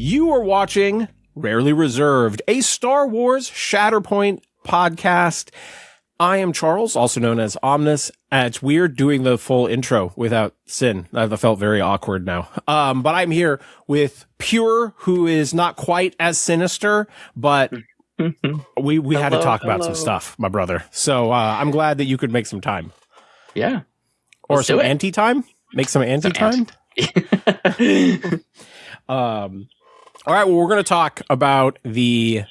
You are watching Rarely Reserved, a Star Wars Shatterpoint podcast. I am Charles, also known as Omnus. It's weird doing the full intro without Sin. I felt very awkward now. But I'm here with Pure, who is not quite as sinister, but we had to talk about some stuff, my brother. So I'm glad that you could make some time. Yeah. Or some anti-time? Make some anti-time? All right, well, we're going to talk about the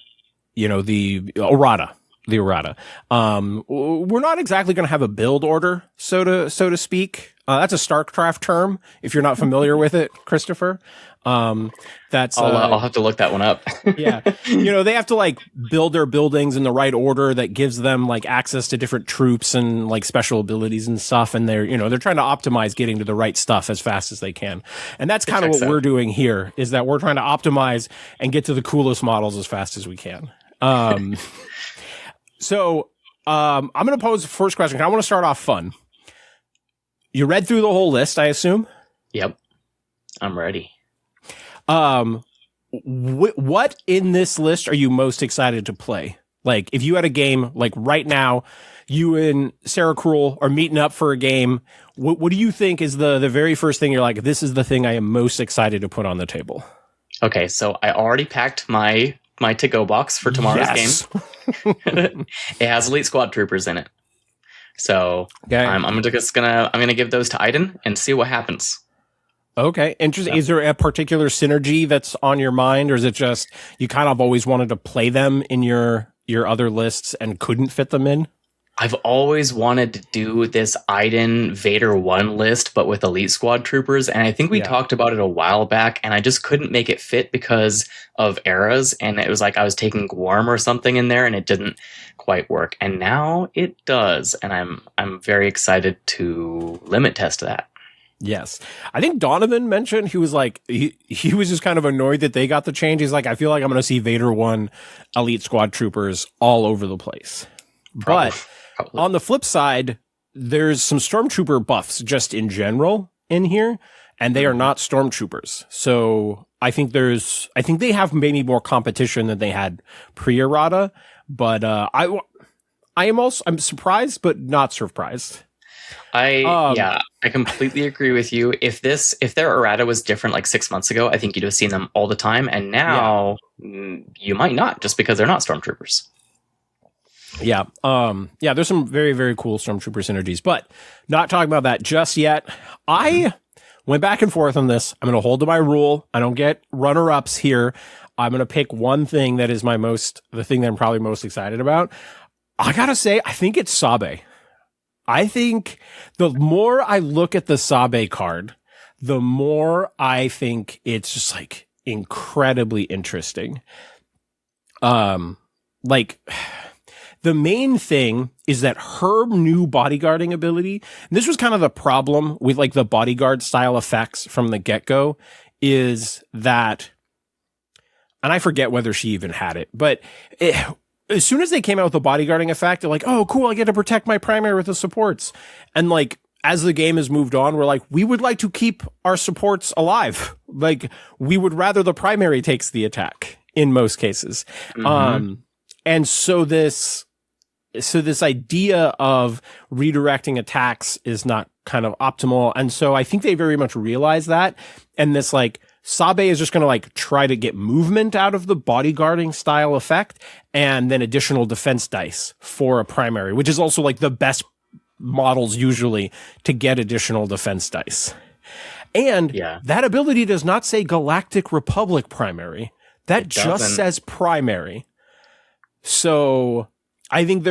Errata. The Errata. We're not exactly going to have a build order, so to speak. That's a StarCraft term, if you're not familiar with it, Christopher. That's I'll have to look that one up. Yeah. They have to like build their buildings in the right order that gives them like access to different troops and like special abilities and stuff. And they're trying to optimize getting to the right stuff as fast as they can. And that's kind of what we're doing here, is that we're trying to optimize and get to the coolest models as fast as we can. So I'm going to pose the first question. I want to start off fun. You read through the whole list, I assume? Yep. I'm ready. What in this list are you most excited to play? Like, if you had a game, like right now, you and Sarah Cruel are meeting up for a game. What do you think is the very first thing you're like, this is the thing I am most excited to put on the table? Okay, so I already packed my to-go box for tomorrow's game. It has Elite Squad Troopers in it. So okay. I'm gonna give those to Aiden and see what happens. Okay, interesting. Yeah. Is there a particular synergy that's on your mind, or is it just you kind of always wanted to play them in your other lists and couldn't fit them in? I've always wanted to do this Aiden Vader 1 list, but with Elite Squad Troopers, and I think we talked about it a while back, and I just couldn't make it fit because of eras, and it was like I was taking Gwarm or something in there, and it didn't quite work. And now it does, and I'm very excited to limit test that. Yes. I think Donovan mentioned he was like, he was just kind of annoyed that they got the change. He's like, I feel like I'm going to see Vader 1 Elite Squad Troopers all over the place. Probably. On the flip side, there's some Stormtrooper buffs just in general in here, and they are not Stormtroopers. So I think they have maybe more competition than they had pre-Errata, but I'm surprised, but not surprised. I completely agree with you. If their Errata was different like 6 months ago, I think you'd have seen them all the time, and now you might not, just because they're not Stormtroopers. Yeah. There's some very, very cool Stormtrooper synergies, but not talking about that just yet. I went back and forth on this. I'm going to hold to my rule. I don't get runner-ups here. I'm going to pick one thing that is the thing that I'm probably most excited about. I got to say, I think it's Sabe. I think the more I look at the Sabe card, the more I think it's just like incredibly interesting. The main thing is that her new bodyguarding ability, and this was kind of the problem with like the bodyguard style effects from the get-go, is that, and I forget whether she even had it, but as soon as they came out with the bodyguarding effect, they're like, oh, cool, I get to protect my primary with the supports. And like, as the game has moved on, we're like, we would like to keep our supports alive. Like, we would rather the primary takes the attack in most cases. And so this idea of redirecting attacks is not kind of optimal. And so I think they very much realize that. And this like, Sabe is just going to like try to get movement out of the bodyguarding style effect and then additional defense dice for a primary, which is also like the best models usually to get additional defense dice. And that ability does not say Galactic Republic primary. That just says primary. So I think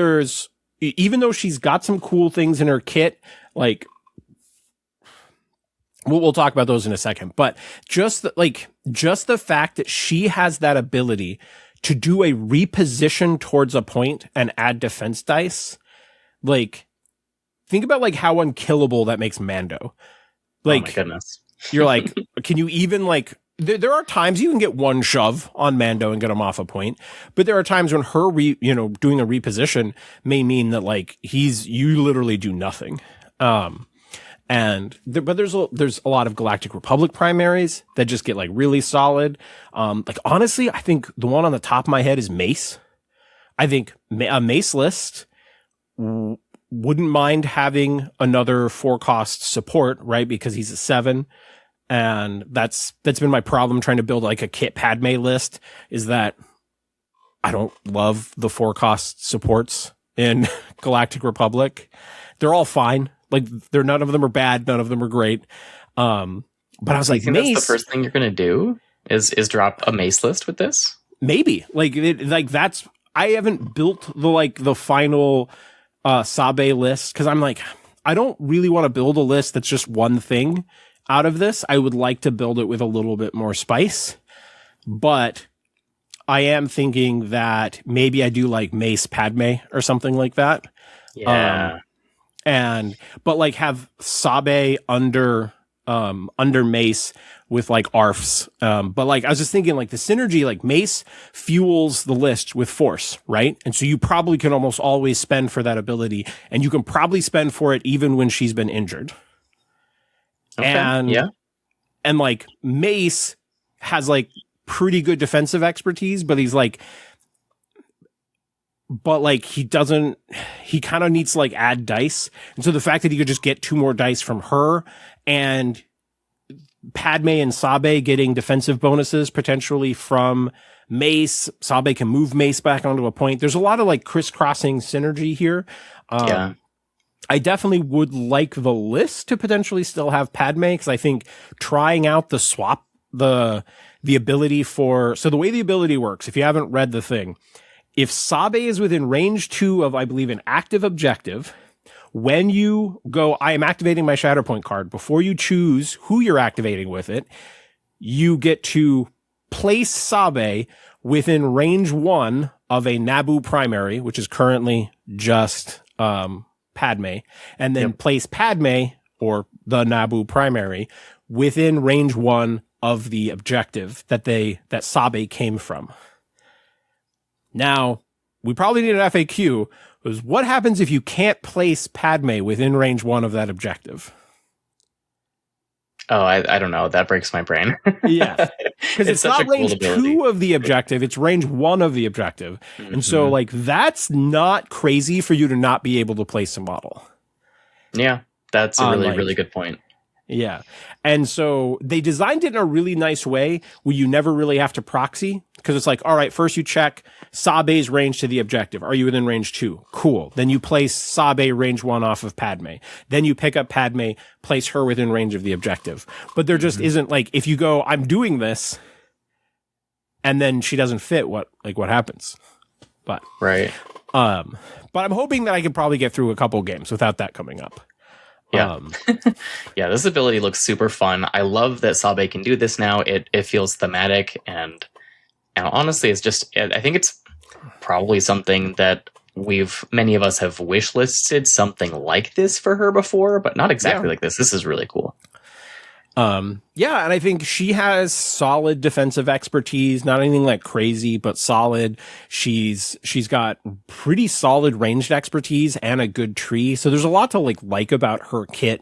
even though she's got some cool things in her kit, like, we'll talk about those in a second, but just the fact that she has that ability to do a reposition towards a point and add defense dice, like, think about like how unkillable that makes Mando. Like, oh my goodness. You're like, can you even like, there are times you can get one shove on Mando and get him off a point, but there are times when her doing a reposition may mean that like you literally do nothing. But there's a lot of Galactic Republic primaries that just get like really solid. Like honestly, I think the one on the top of my head is Mace. I think a Mace list wouldn't mind having another 4-cost support, right? Because he's a 7. And that's been my problem trying to build like a Kit Padme list, is that I don't love the 4-cost supports in Galactic Republic. They're all fine. Like none of them are bad. None of them are great. But I was like, Mace. That's the first thing you're going to do is drop a Mace list with this? Maybe that's, I haven't built the final Sabe list, because I'm like, I don't really want to build a list that's just one thing out of this. I would like to build it with a little bit more spice, but I am thinking that maybe I do like Mace Padme or something like that. Yeah. But like have Sabe under Mace with like ARFs. But like I was just thinking like the synergy, like Mace fuels the list with Force, right? And so you probably can almost always spend for that ability, and you can probably spend for it even when she's been injured. Okay. And like Mace has like pretty good defensive expertise, but he kind of needs to like add dice. And so the fact that he could just get 2 more dice from her, and Padme and Sabe getting defensive bonuses potentially from Mace, Sabe can move Mace back onto a point. There's a lot of like crisscrossing synergy here. I definitely would like the list to potentially still have Padme, because I think trying out the swap, the ability so the way the ability works, if you haven't read the thing, if Sabe is within range 2 of, I believe, an active objective, when you go, I am activating my Shatterpoint card, before you choose who you're activating with it, you get to place Sabe within range 1 of a Naboo primary, which is currently just Padme, and then place Padme, or the Naboo primary, within range 1 of the objective that Sabe came from. Now, we probably need an FAQ, was what happens if you can't place Padme within range 1 of that objective? Oh, I don't know. That breaks my brain. Yeah. Because it's not range 2 of the objective, it's range 1 of the objective. Mm-hmm. And so, like, that's not crazy for you to not be able to place a model. Yeah, that's a really good point. Yeah. And so they designed it in a really nice way where you never really have to proxy, because it's like, all right, first you check Sabe's range to the objective. Are you within range 2? Cool. Then you place Sabe range 1 off of Padme. Then you pick up Padme, place her within range of the objective. But there just isn't, like, if you go, I'm doing this, and then she doesn't fit, what happens? But right. But I'm hoping that I can probably get through a couple games without that coming up. Yeah. Yeah, this ability looks super fun. I love that Sabe can do this now. It feels thematic, and honestly, it's just, I think it's probably something that many of us have wish listed something like this for her before, but not exactly like this. This is really cool. Yeah, and I think she has solid defensive expertise, not anything like crazy, but solid. She's got pretty solid ranged expertise and a good tree. So there's a lot to like about her kit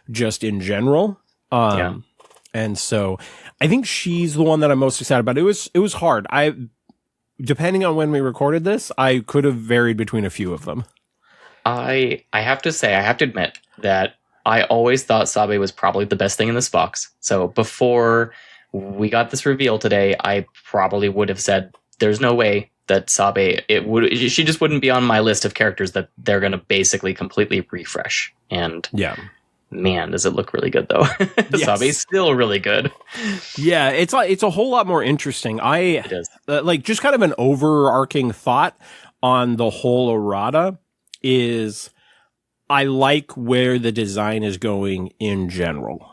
just in general. And so I think she's the one that I'm most excited about. It was hard. Depending on when we recorded this, I could have varied between a few of them. I have to admit that I always thought Sabe was probably the best thing in this box. So before we got this reveal today, I probably would have said there's no way that Sabe, she just wouldn't be on my list of characters that they're going to basically completely refresh. And man, does it look really good though. Yes. Sabe's still really good. Yeah, it's a whole lot more interesting. It is. Like just kind of an overarching thought on the whole errata is I like where the design is going in general,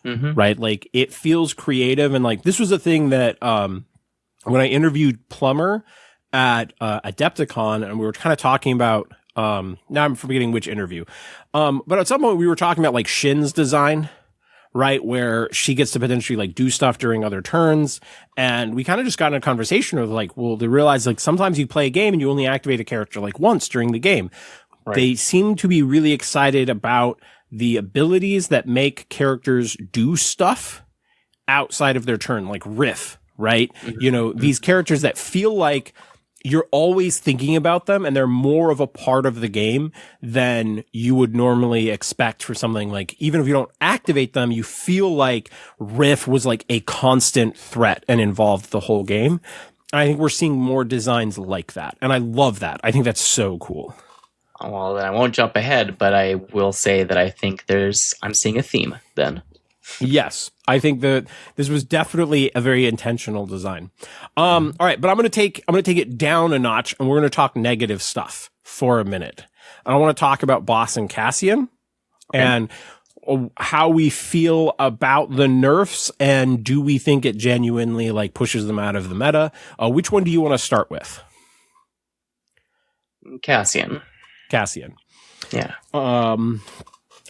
right? Like it feels creative. And like, this was a thing that, when I interviewed Plummer at, Adepticon, and we were kind of talking about, now I'm forgetting which interview. But at some point we were talking about like Shin's design, right? Where she gets to potentially like do stuff during other turns. And we kind of just got in a conversation of like, well, they realize like sometimes you play a game and you only activate a character like once during the game. Right. They seem to be really excited about the abilities that make characters do stuff outside of their turn, like riff, right? These characters that feel like you're always thinking about them and they're more of a part of the game than you would normally expect for something like, even if you don't activate them, you feel like riff was like a constant threat and involved the whole game. I think we're seeing more designs like that. And I love that. I think that's so cool. Well, then I won't jump ahead, but I will say that I think I'm seeing a theme then. Yes, I think that this was definitely a very intentional design. All right, but I'm going to take it down a notch, and we're going to talk negative stuff for a minute. I want to talk about Boss and Cassian and how we feel about the nerfs, and do we think it genuinely like pushes them out of the meta? Which one do you want to start with? Cassian. Yeah.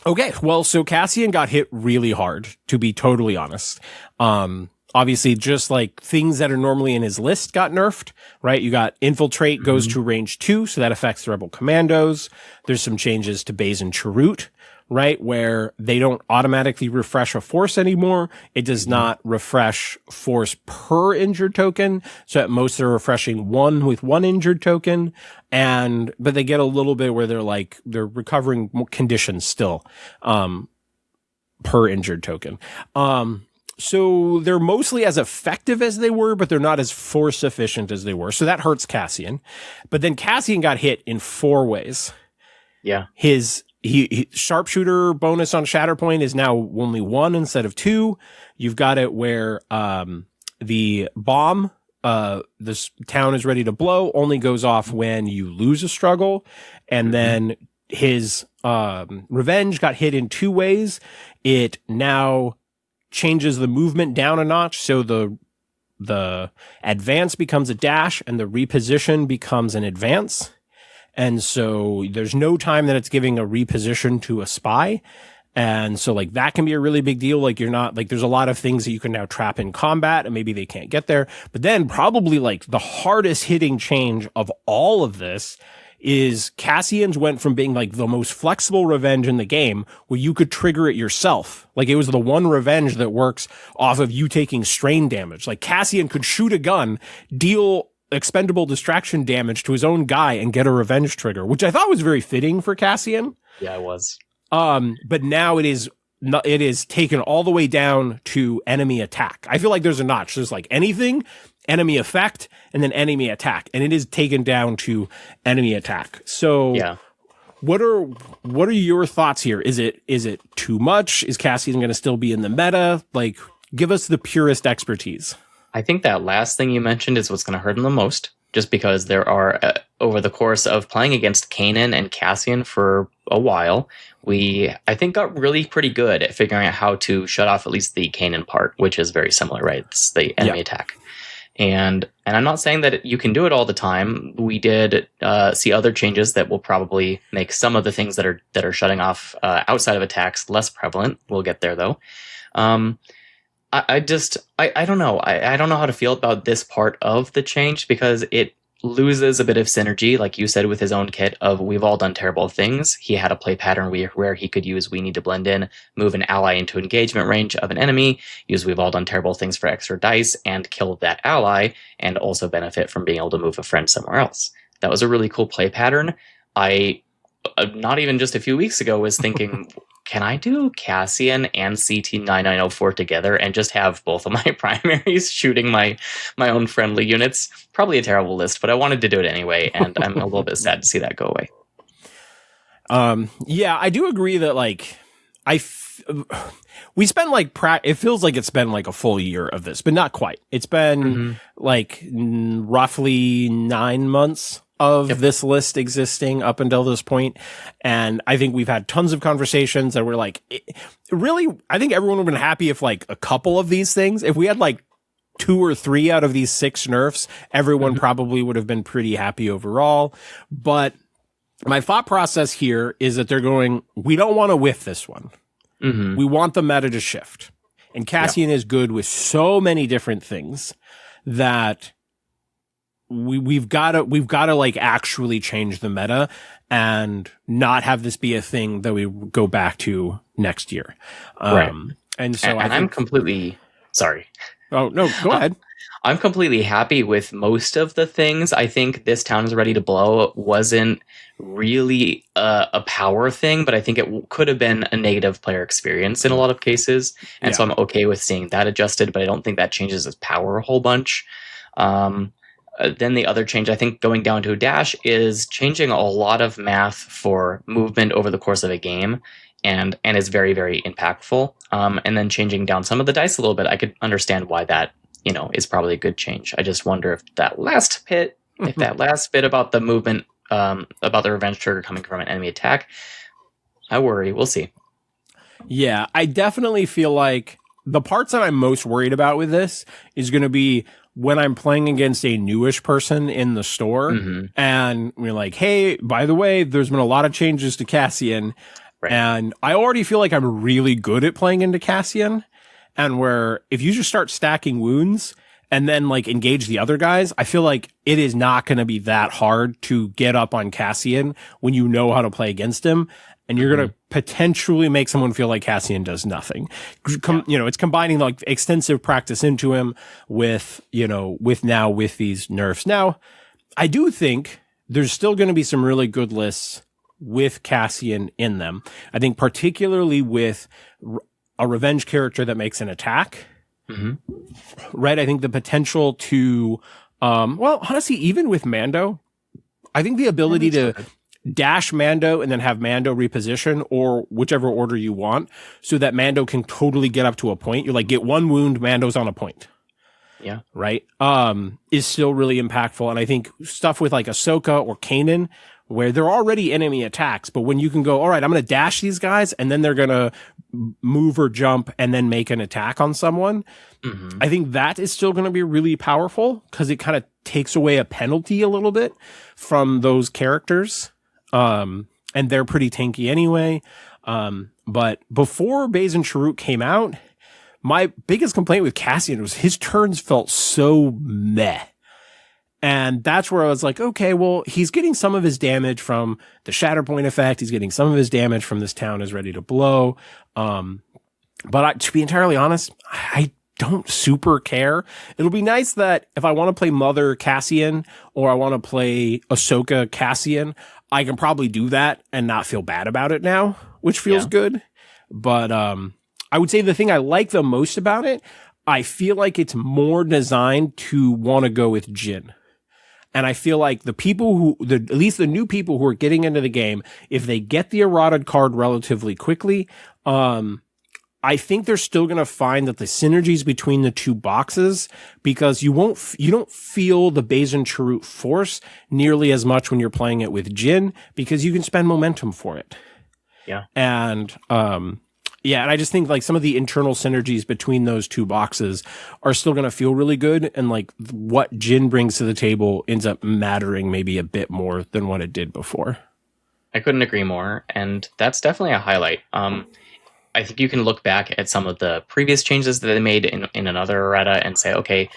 Okay, well, so Cassian got hit really hard, to be totally honest. Obviously, just like things that are normally in his list got nerfed, right? You got Infiltrate goes to range 2, so that affects the Rebel Commandos. There's some changes to Baze and Chirrut, right? Where they don't automatically refresh a force anymore. It does not refresh force per injured token. So at most they're refreshing one with one injured token. But they get a little bit where they're recovering conditions still, per injured token. So they're mostly as effective as they were, but they're not as force efficient as they were. So that hurts Cassian. But then Cassian got hit in 4 ways. Yeah. His sharpshooter bonus on Shatterpoint is now only 1 instead of 2. You've got it where the bomb, this town is ready to blow, only goes off when you lose a struggle. And then his revenge got hit in 2 ways. It now changes the movement down a notch, so the advance becomes a dash and the reposition becomes an advance. And so there's no time that it's giving a reposition to a spy. And so like that can be a really big deal. Like you're not like, there's a lot of things that you can now trap in combat and maybe they can't get there. But then probably like the hardest hitting change of all of this is Cassian's went from being like the most flexible revenge in the game where you could trigger it yourself. Like it was the one revenge that works off of you taking strain damage. Like Cassian could shoot a gun, deal expendable distraction damage to his own guy and get a revenge trigger, which I thought was very fitting for Cassian. Yeah, it was. But now it is taken all the way down to enemy attack. I feel like there's a notch. There's like anything, enemy effect, and then enemy attack. And it is taken down to enemy attack. So yeah. What are your thoughts here? Is it too much? Is Cassian going to still be in the meta? Like, give us the purest expertise. I think that last thing you mentioned is what's going to hurt him the most, just because there are, over the course of playing against Kanan and Cassian for a while, I think got really pretty good at figuring out how to shut off at least the Kanan part, which is very similar, right? It's the enemy attack. And I'm not saying that you can do it all the time. We did see other changes that will probably make some of the things that are shutting off outside of attacks less prevalent. We'll get there though. I don't know. I don't know how to feel about this part of the change because it loses a bit of synergy, like you said, with his own kit of we've all done terrible things. He had a play pattern where he could use we need to blend in, move an ally into engagement range of an enemy, use we've all done terrible things for extra dice, and kill that ally, and also benefit from being able to move a friend somewhere else. That was a really cool play pattern. I, not even just a few weeks ago, was thinking... Can I do Cassian and CT9904 together and just have both of my primaries shooting my own friendly units? Probably a terrible list, but I wanted to do it anyway, and I'm a little bit sad to see that go away. Yeah, I do agree that like we spent like it feels like it's been like a full year of this, but not quite. It's been like roughly 9 months of this list existing up until this point. And I think we've had tons of conversations that were like, really, I think everyone would have been happy if like a couple of these things, if we had like 2 or 3 out of these 6 nerfs, everyone probably would have been pretty happy overall. But my thought process here is that they're going, we don't want to whiff this one. We want the meta to shift. And Cassian is good with so many different things that we've got to like actually change the meta and not have this be a thing that we go back to next year. Right. And so I'm completely sorry. Oh no, go ahead. I'm completely happy with most of the things. I think This Town is Ready to Blow wasn't really a power thing, but I think it could have been a negative player experience in a lot of cases. And so I'm okay with seeing that adjusted, but I don't think that changes its power a whole bunch. Then the other change, I think, going down to a dash is changing a lot of math for movement over the course of a game, and is very, very impactful. And then changing down some of the dice a little bit, I could understand why that is probably a good change. I just wonder if that last bit about the movement, about the revenge trigger coming from an enemy attack, I worry. We'll see. Yeah, I definitely feel like the parts that I'm most worried about with this is going to be when I'm playing against a newish person in the store and we're like, hey, by the way, there's been a lot of changes to Cassian. Right. And I already feel like I'm really good at playing into Cassian. And where if you just start stacking wounds and then like engage the other guys, I feel like it is not going to be that hard to get up on Cassian when you know how to play against him. And you're going to potentially make someone feel like Cassian does nothing. It's combining like extensive practice into him with these nerfs. Now, I do think there's still going to be some really good lists with Cassian in them. I think particularly with a revenge character that makes an attack, right? I think the potential to, honestly, even with Mando, I think the ability to dash Mando and then have Mando reposition or whichever order you want so that Mando can totally get up to a point. You're like, get one wound, Mando's on a point. Yeah. Right. Is still really impactful. And I think stuff with like Ahsoka or Kanan, where they're already enemy attacks, but when you can go, all right, I'm going to dash these guys and then they're going to move or jump and then make an attack on someone. I think that is still going to be really powerful because it kind of takes away a penalty a little bit from those characters. And they're pretty tanky anyway. But before Baze and Chirrut came out, my biggest complaint with Cassian was his turns felt so meh. And that's where I was like, okay, well, he's getting some of his damage from the Shatterpoint effect. He's getting some of his damage from This Town is Ready to Blow. But to be entirely honest, I don't super care. It'll be nice that if I want to play Mother Cassian or I want to play Ahsoka Cassian, I can probably do that and not feel bad about it now, which feels good. But I would say the thing I like the most about it, I feel like it's more designed to want to go with Jin. And I feel like the people at least the new people who are getting into the game, if they get the Errata card relatively quickly, I think they're still going to find that the synergies between the two boxes, because you don't feel the Baze and Chirrut force nearly as much when you're playing it with Jin, because you can spend momentum for it. Yeah. And, and I just think like some of the internal synergies between those two boxes are still going to feel really good. And like what Jin brings to the table ends up mattering maybe a bit more than what it did before. I couldn't agree more. And that's definitely a highlight. I think you can look back at some of the previous changes that they made in another errata and say, okay,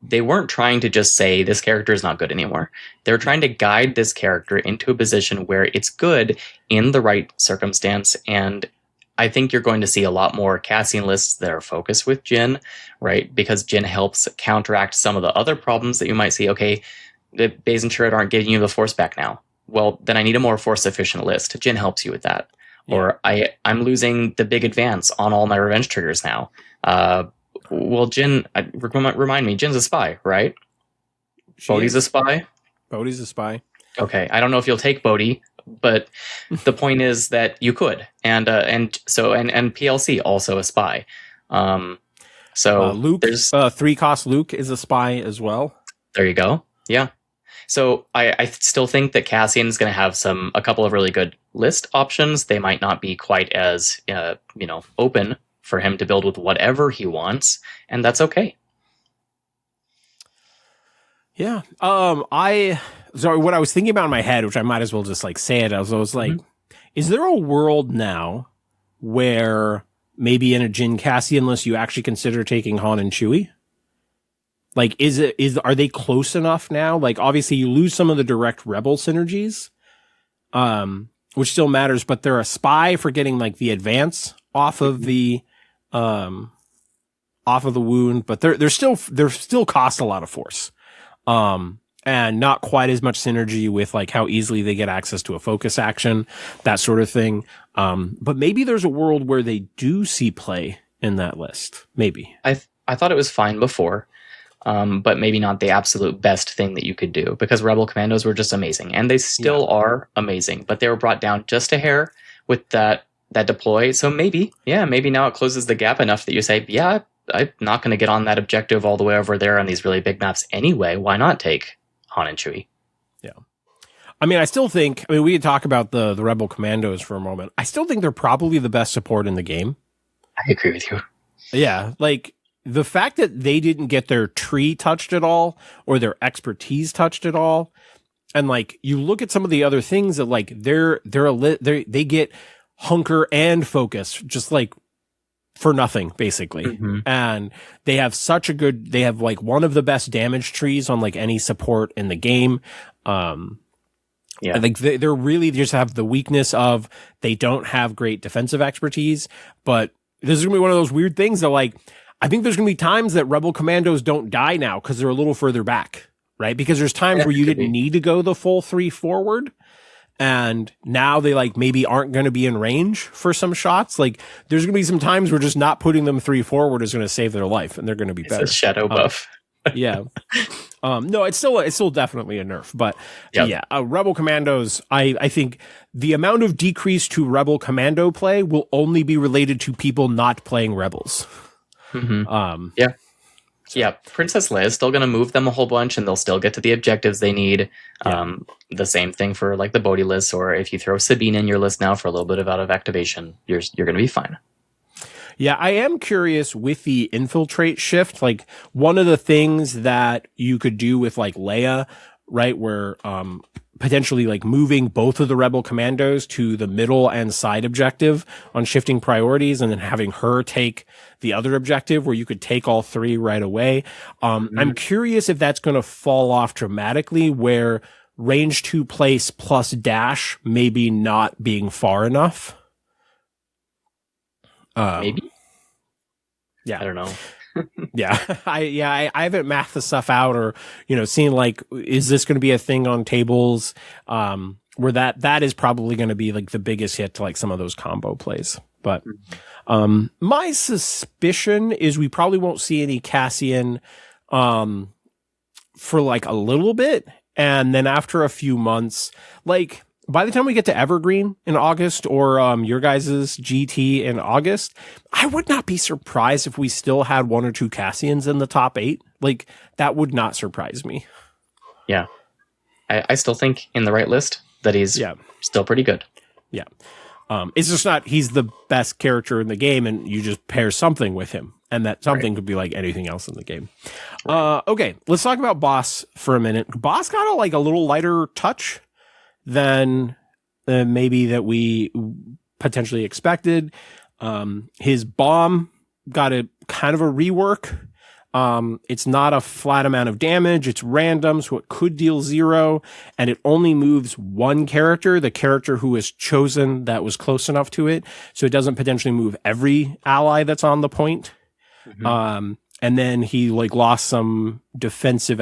they weren't trying to just say this character is not good anymore. They're trying to guide this character into a position where it's good in the right circumstance. And I think you're going to see a lot more Cassian lists that are focused with Jin, right? Because Jin helps counteract some of the other problems that you might see. Okay, the Baze and Chirrut aren't getting you the force back now. Well, then I need a more force efficient list. Jin helps you with that. Yeah. Or I'm losing the big advance on all my revenge triggers now. Well, Jin, remind me, Jin's a spy, right? Bodhi's a spy? Bodhi's a spy. Okay, I don't know if you'll take Bodhi, but the point is that you could. And PLC also a spy. So Luke, there's 3-cost Luke is a spy as well. There you go. Yeah. So I still think that Cassian is going to have a couple of really good list options. They might not be quite as open for him to build with whatever he wants, and that's okay. Yeah. What I was thinking about in my head, which I might as well just like say it, I was like, is there a world now where maybe in a Jin Cassian list you actually consider taking Han and Chewie? Like, are they close enough now? Like, obviously you lose some of the direct rebel synergies, which still matters, but they're a spy for getting like the advance off of the wound, but they're still cost a lot of force. And not quite as much synergy with like how easily they get access to a focus action, that sort of thing. But maybe there's a world where they do see play in that list. Maybe. I thought it was fine before. But maybe not the absolute best thing that you could do, because Rebel Commandos were just amazing, and they still are amazing, but they were brought down just a hair with that deploy. So maybe now it closes the gap enough that you say, yeah, I'm not going to get on that objective all the way over there on these really big maps anyway. Why not take Han and Chewie? Yeah. I mean, we could talk about the Rebel Commandos for a moment. I still think they're probably the best support in the game. I agree with you. Yeah, like, the fact that they didn't get their tree touched at all or their expertise touched at all. And like, you look at some of the other things that like they get hunker and focus just like for nothing basically. Mm-hmm. And they have they have like one of the best damage trees on like any support in the game. Yeah. I think they're really just have the weakness of they don't have great defensive expertise, but this is gonna be one of those weird things that like, I think there's going to be times that Rebel Commandos don't die now because they're a little further back, right? Because there's times where you didn't need to go the full 3 forward, and now they like maybe aren't going to be in range for some shots. Like there's going to be some times where just not putting them 3 forward is going to save their life, and they're going to be better. It's a shadow buff. Yeah. No, it's still definitely a nerf, but Rebel Commandos, I think the amount of decrease to Rebel Commando play will only be related to people not playing Rebels. Mm-hmm. Princess Leia is still going to move them a whole bunch, and they'll still get to the objectives they need. The same thing for like the Bodhi list, or if you throw Sabine in your list now for a little bit of out of activation, you're going to be fine. Yeah, I am curious with the infiltrate shift. Like one of the things that you could do with like Leia, right, where potentially like moving both of the Rebel Commandos to the middle and side objective on shifting priorities, and then having her take the other objective where you could take all 3 right away. I'm curious if that's going to fall off dramatically, where range 2 place plus dash maybe not being far enough. Maybe. Yeah. I don't know. I haven't mathed the stuff out, or, seeing like, is this going to be a thing on tables? Where that is probably going to be like the biggest hit to like some of those combo plays. But, my suspicion is we probably won't see any Cassian, for like a little bit. And then after a few months, like, by the time we get to Evergreen in August, or your guys' GT in August, I would not be surprised if we still had 1 or 2 Cassians in the top 8. Like, that would not surprise me. Yeah. I still think in the right list that he's still pretty good. Yeah. It's just not, he's the best character in the game, and you just pair something with him. And that something could be like anything else in the game. Right. Okay, let's talk about Boss for a minute. Boss got a little lighter touch than maybe that we potentially expected. His bomb got a kind of a rework. It's not a flat amount of damage. It's random, so it could deal 0, and it only moves 1 character, the character who is chosen that was close enough to it. So it doesn't potentially move every ally that's on the point. Mm-hmm. And then he lost some offensive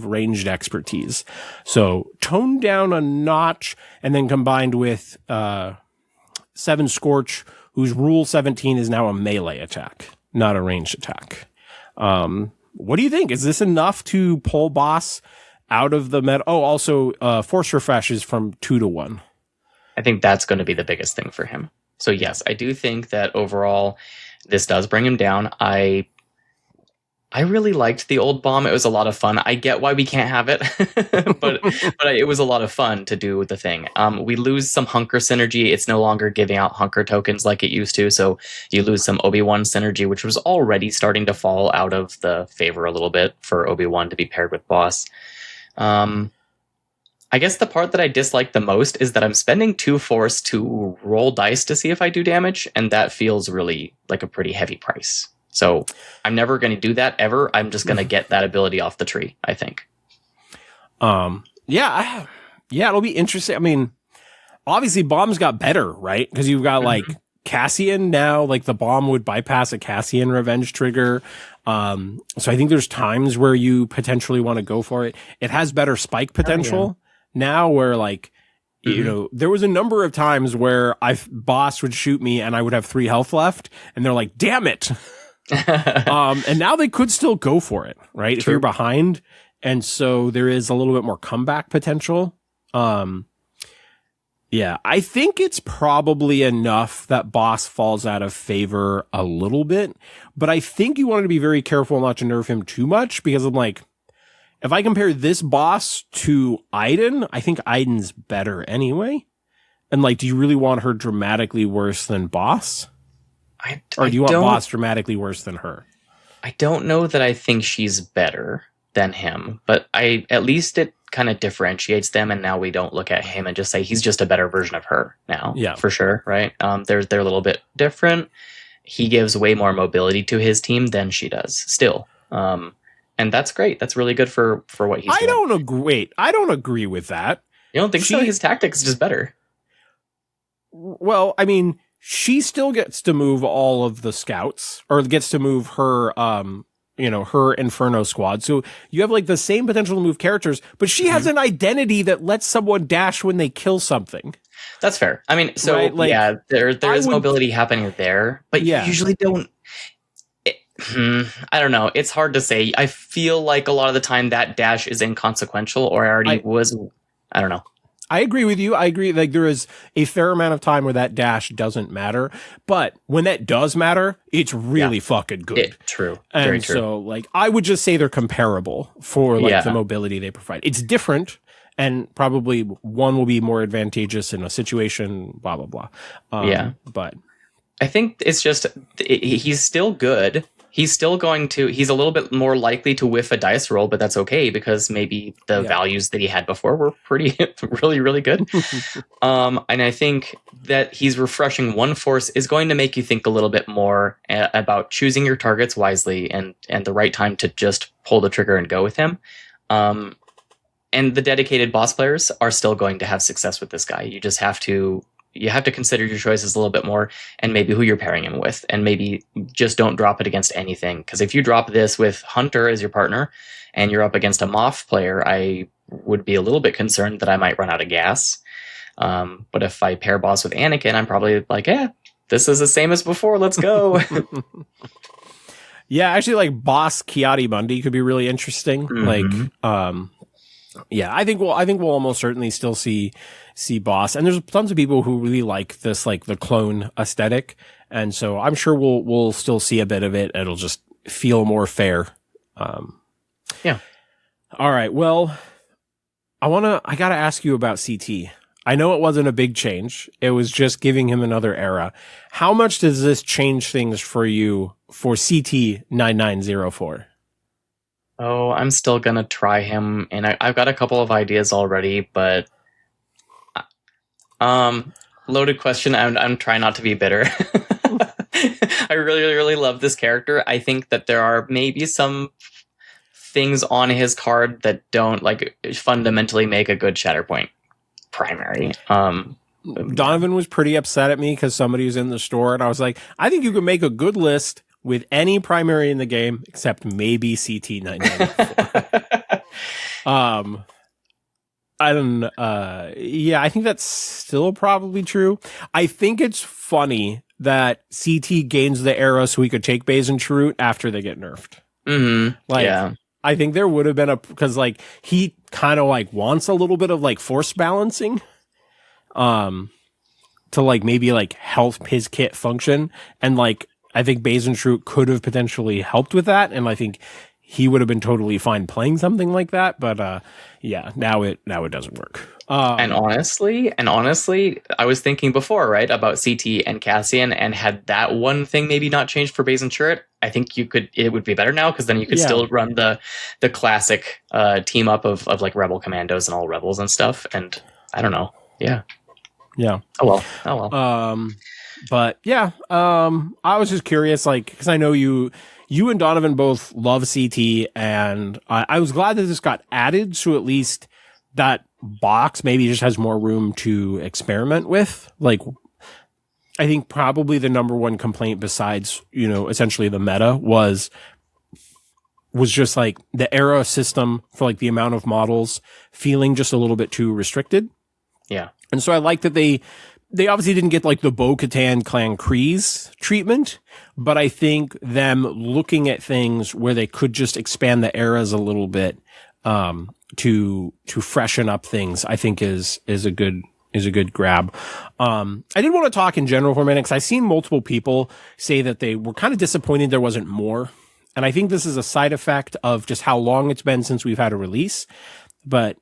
ranged expertise. So toned down a notch, and then combined with 7 Scorch, whose rule 17 is now a melee attack, not a ranged attack. What do you think? Is this enough to pull Boss out of the meta? Oh, also Force Refresh is from 2 to 1. I think that's going to be the biggest thing for him. So yes, I do think that overall this does bring him down. I really liked the old bomb. It was a lot of fun. I get why we can't have it, but it was a lot of fun to do the thing. We lose some hunker synergy. It's no longer giving out hunker tokens like it used to, so you lose some Obi-Wan synergy, which was already starting to fall out of the favor a little bit for Obi-Wan to be paired with Boss. I guess the part that I dislike the most is that I'm spending 2 force to roll dice to see if I do damage, and that feels really like a pretty heavy price. So I'm never going to do that ever. I'm just going to get that ability off the tree, I think. Yeah, it'll be interesting. I mean, obviously bombs got better, right? Because you've got like Cassian now, like the bomb would bypass a Cassian revenge trigger. So I think there's times where you potentially want to go for it. It has better spike potential now where like, you know, there was a number of times where boss would shoot me and I would have 3 health left and they're like, damn it. And now they could still go for it, right? True. If you're behind. And so there is a little bit more comeback potential. Yeah, I think it's probably enough that boss falls out of favor a little bit, but I think you want to be very careful not to nerf him too much because I'm like, if I compare this boss to Aiden, I think Aiden's better anyway. And like, do you really want her dramatically worse than boss? Or do you want boss dramatically worse than her? I don't know that I think she's better than him, but at least it kind of differentiates them, and now we don't look at him and just say he's just a better version of her now. Yeah, for sure, right? They're a little bit different. He gives way more mobility to his team than she does still. And that's great. That's really good for what he's doing. I don't agree with that. You don't think so? His tactics is just better. Well, I mean, she still gets to move all of the scouts, or gets to move her her Inferno squad. So you have like the same potential to move characters, but she has an identity that lets someone dash when they kill something. That's fair. I mean, so right? Like, yeah, there's mobility happening there, but you usually don't. I don't know. It's hard to say. I feel like a lot of the time that dash is inconsequential, or I don't know. I agree with you. I agree. Like there is a fair amount of time where that dash doesn't matter, but when that does matter, it's really fucking good. True. And very true. So like, I would just say they're comparable for like the mobility they provide. It's different, and probably one will be more advantageous in a situation, blah, blah, blah. But I think it's just, he's still good. He's still he's a little bit more likely to whiff a dice roll, but that's okay because maybe the values that he had before were really, really good. And I think that he's refreshing one force is going to make you think a little bit more about choosing your targets wisely and the right time to just pull the trigger and go with him. And the dedicated boss players are still going to have success with this guy. You just have to consider your choices a little bit more, and maybe who you're pairing him with, and maybe just don't drop it against anything. Because if you drop this with Hunter as your partner and you're up against a Moth player, I would be a little bit concerned that I might run out of gas. But if I pair boss with Anakin, I'm probably like, this is the same as before. Let's go. Yeah, actually, like boss Kiadi-Mundi could be really interesting. Like, I think we'll almost certainly still see boss, and there's tons of people who really like this, like the clone aesthetic, and so I'm sure we'll still see a bit of it. It'll just feel more fair. All right. Well, I gotta ask you about CT. I know it wasn't a big change. It was just giving him another era. How much does this change things for you for CT 9904? Oh, I'm still gonna try him, and I've got a couple of ideas already, but loaded question. I'm trying not to be bitter. I really, really love this character. I think that there are maybe some things on his card that don't like fundamentally make a good Shatterpoint primary. Donovan was pretty upset at me because somebody was in the store, and I was like, I think you could make a good list with any primary in the game except maybe CT 994. I think that's still probably true. I think it's funny that CT gains the era so he could take Baze and Chirrut after they get nerfed. I think there would have been because like he kind of like wants a little bit of like force balancing, to like maybe like help his kit function, and like I think Baze and Chirrut could have potentially helped with that, and I think he would have been totally fine playing something like that, but now it doesn't work. And honestly, I was thinking before, right, about CT and Cassian, and had that one thing maybe not changed for Baze and Chirrut, I think it would be better now, because then you could still run the classic team up of like Rebel Commandos and all Rebels and stuff, and I don't know. Yeah. Oh well. But yeah, I was just curious, like, because I know you and Donovan both love CT, and I was glad that this got added, so at least that box maybe just has more room to experiment with. Like, I think probably the number one complaint besides, essentially the meta was just like the era system for like the amount of models feeling just a little bit too restricted. Yeah. And so I like that they obviously didn't get like the Bo-Katan Clan Kreese treatment, but I think them looking at things where they could just expand the eras a little bit, to freshen up things, I think is a good grab. I did want to talk in general for a minute because I've seen multiple people say that they were kind of disappointed there wasn't more. And I think this is a side effect of just how long it's been since we've had a release. But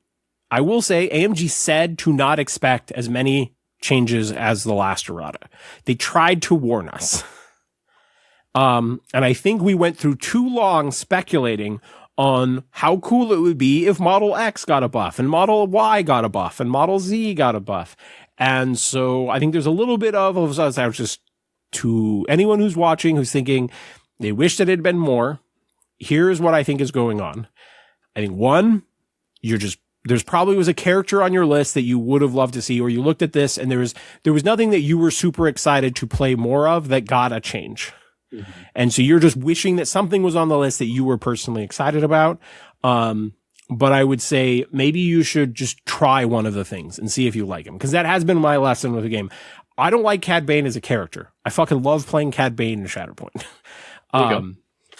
I will say AMG said to not expect as many changes as the last errata. They tried to warn us. And I think we went through too long speculating on how cool it would be if Model X got a buff and Model Y got a buff and Model Z got a buff. And so I think there's a little bit of us. I was just, to anyone who's watching, who's thinking they wish that it had been more, here's what I think is going on. I think one, there's probably was a character on your list that you would have loved to see, or you looked at this and there was nothing that you were super excited to play more of that got a change. Mm-hmm. And so you're just wishing that something was on the list that you were personally excited about. But I would say maybe you should just try one of the things and see if you like him. Cause that has been my lesson with the game. I don't like Cad Bane as a character. I fucking love playing Cad Bane in Shatterpoint.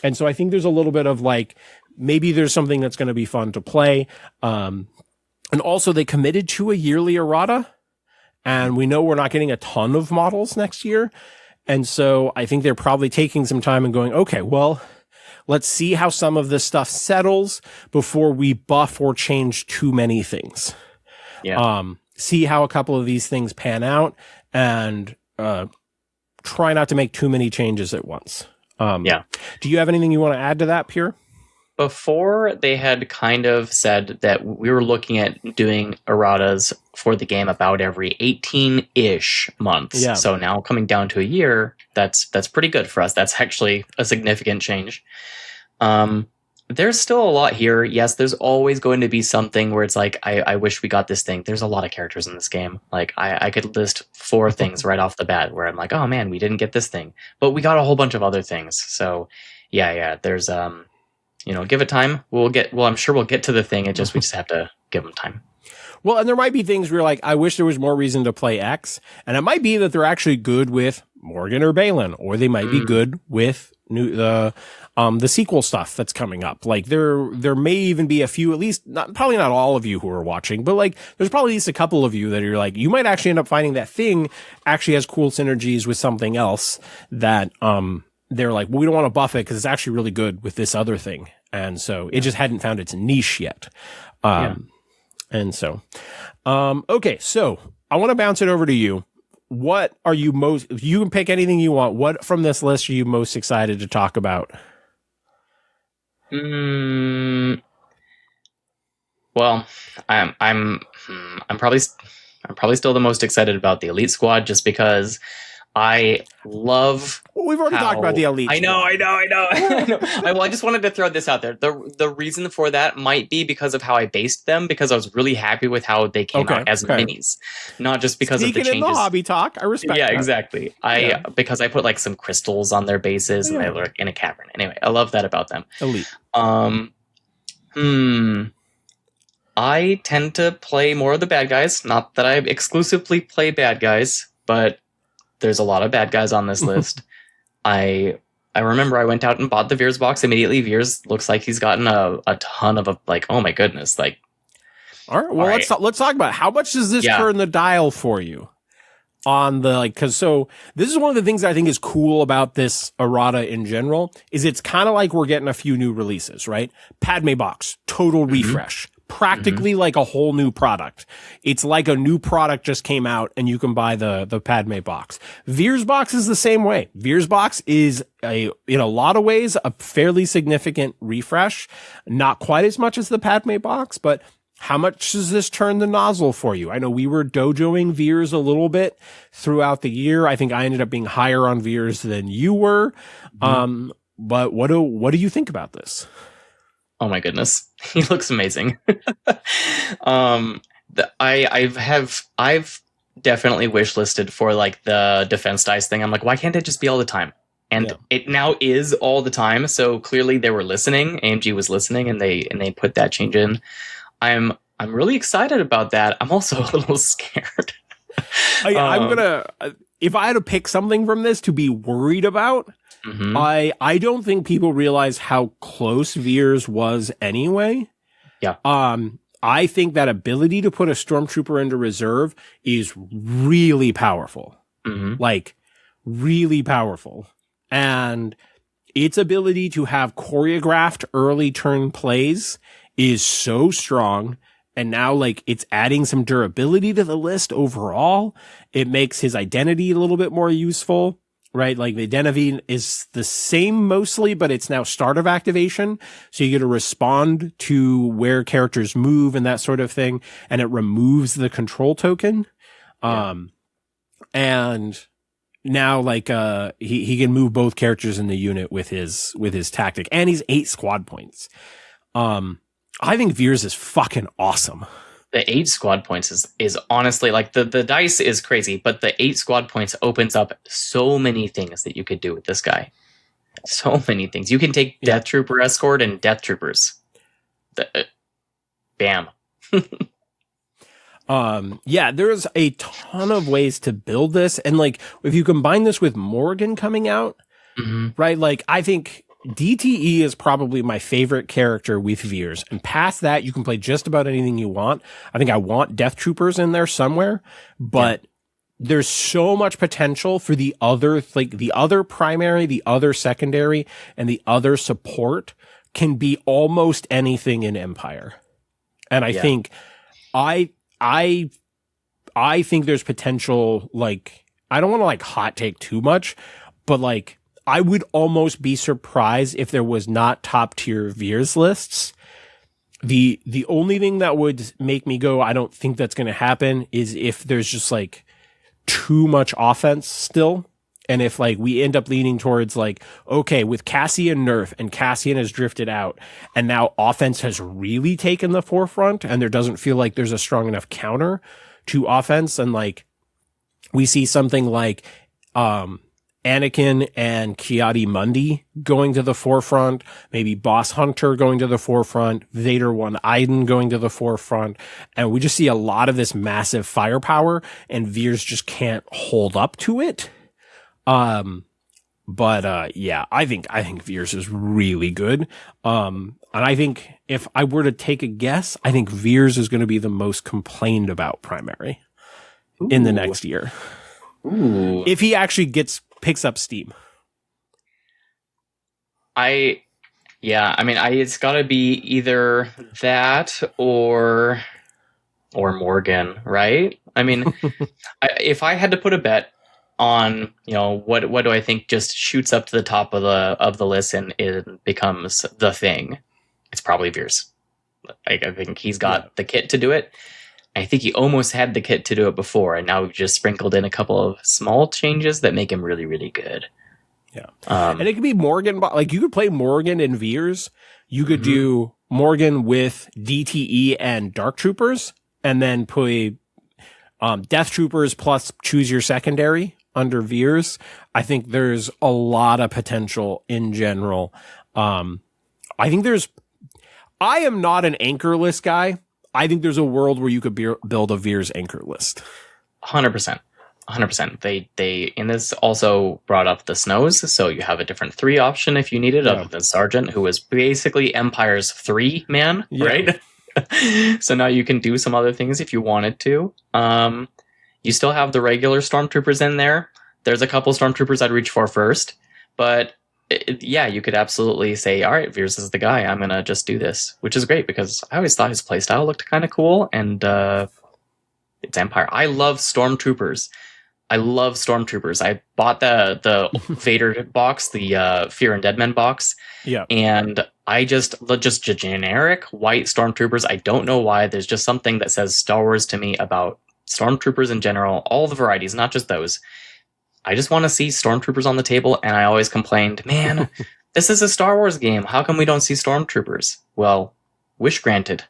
And so I think there's a little bit of like, maybe there's something that's going to be fun to play. And also they committed to a yearly errata, and we know we're not getting a ton of models next year. And so I think they're probably taking some time and going, okay, well, let's see how some of this stuff settles before we buff or change too many things. Yeah. See how a couple of these things pan out and, try not to make too many changes at once. Yeah. Do you have anything you want to add to that, Pierre? Before, they had kind of said that we were looking at doing erratas for the game about every 18-ish months. Yeah. So now coming down to a year, that's pretty good for us. That's actually a significant change. There's still a lot here. Yes, there's always going to be something where it's like, I wish we got this thing. There's a lot of characters in this game. Like, I could list 4 things right off the bat where I'm like, oh man, we didn't get this thing. But we got a whole bunch of other things. So, yeah, there's... give it time. I'm sure we'll get to the thing. We just have to give them time. Well, and there might be things where like, I wish there was more reason to play X. And it might be that they're actually good with Morgan or Balin, or they might be good with the sequel stuff that's coming up. Like there may even be a few, at least probably not all of you who are watching, but like there's probably at least a couple of you that are like, you might actually end up finding that thing actually has cool synergies with something else that, they're like, well, we don't want to buff it because it's actually really good with this other thing. And so it just hadn't found its niche yet. And so, okay. So I want to bounce it over to you. What are you if you can pick anything you want, what from this list are you most excited to talk about? Well, I'm probably still the most excited about the Elite Squad just because I love... Well, we've already talked about the Elite. I know. I just wanted to throw this out there. The reason for that might be because of how I based them, because I was really happy with how they came out as minis, not just because of the changes. In the hobby talk, I respect that. Yeah, exactly. Because I put like some crystals on their bases and they were in a cavern. Anyway, I love that about them. Elite. I tend to play more of the bad guys. Not that I exclusively play bad guys, but there's a lot of bad guys on this list. I remember I went out and bought the Veers box immediately. Veers looks like he's gotten a ton of oh my goodness, like. All right, well, let's talk about how much does this turn the dial for you on the because this is one of the things I think is cool about this errata in general is it's kind of like we're getting a few new releases, right? Padme box, total refresh. Practically like a whole new product. It's like a new product just came out and you can buy the Padme box. Veers box is the same way. Veers box is in a lot of ways a fairly significant refresh. Not quite as much as the Padme box, but How much does this turn the nozzle for you? I know we were dojoing Veers a little bit throughout the year. I think I ended up being higher on Veers than you were. But what do you think about this? Oh my goodness, he looks amazing. I've definitely wishlisted for like the defense dice thing. I'm like, why can't it just be all the time? And it now is all the time. So clearly they were listening. AMG was listening, and they put that change in. I'm really excited about that. I'm also a little scared. I'm gonna, if I had to pick something from this to be worried about, I don't think people realize how close Veers was anyway. Yeah. I think that ability to put a stormtrooper into reserve is really powerful. Like, really powerful. And its ability to have choreographed early turn plays is so strong. And now, like, it's adding some durability to the list overall. It makes his identity a little bit more useful, right? Like, the identity is the same mostly, but it's now start of activation. So you get to respond to where characters move and that sort of thing. And it removes the control token. And now, like, he can move both characters in the unit with his tactic, and he's 8 squad points. I think Veers is fucking awesome. The 8 squad points is honestly, like, the dice is crazy, but the 8 squad points opens up so many things that you could do with this guy. So many things. You can take Death Trooper Escort and Death Troopers. Bam. There's a ton of ways to build this. And like, if you combine this with Morgan coming out, right? Like, I think DTE is probably my favorite character with Veers. And past that, you can play just about anything you want. I think I want Death Troopers in there somewhere, but there's so much potential for the other, like the other primary, the other secondary, and the other support can be almost anything in Empire. And I think I think there's potential, like, I don't want to like hot take too much, but like, I would almost be surprised if there was not top tier Veers lists. The only thing that would make me go, I don't think that's going to happen, is if there's just like too much offense still. And if like we end up leaning towards like, okay, with Cassian nerf and Cassian has drifted out and now offense has really taken the forefront and there doesn't feel like there's a strong enough counter to offense. And like we see something like, Anakin and Ki-Adi-Mundi going to the forefront, maybe Boss Hunter going to the forefront, Vader 1 Iden going to the forefront, and we just see a lot of this massive firepower, and Veers just can't hold up to it. I think Veers is really good. And I think if I were to take a guess, I think Veers is going to be the most complained about primary in the next year. If he actually picks up steam. It's got to be either that or Morgan, right? I mean, if I had to put a bet on, what do I think just shoots up to the top of the list and it becomes the thing, it's probably Veers. I think he's got the kit to do it. I think he almost had the kit to do it before, and now we've just sprinkled in a couple of small changes that make him really, really good. Yeah. And it could be Morgan, like you could play Morgan and Veers. You could do Morgan with DTE and Dark Troopers, and then put Death Troopers plus choose your secondary under Veers. I think there's a lot of potential in general. I am not an anchor list guy. I think there's a world where you could build a Veers anchor list. 100%. 100%. They in this also brought up the Snows, so you have a different 3 option if you need it, other than Sergeant, who is basically Empire's 3 man, right? So now you can do some other things if you wanted to. You still have the regular Stormtroopers in there. There's a couple Stormtroopers I'd reach for first, but you could absolutely say, all right, Veers is the guy. I'm going to just do this, which is great because I always thought his playstyle looked kind of cool, and it's Empire. I love Stormtroopers. I love stormtroopers. I bought the Vader box, the Fear and Dead Men box, Yeah. and I just generic white stormtroopers. I don't know why. There's just something that says Star Wars to me about stormtroopers in general, all the varieties, not just those. I just want to see stormtroopers on the table, and I always complained, man, this is a Star Wars game. How come we don't see stormtroopers? Well, wish granted.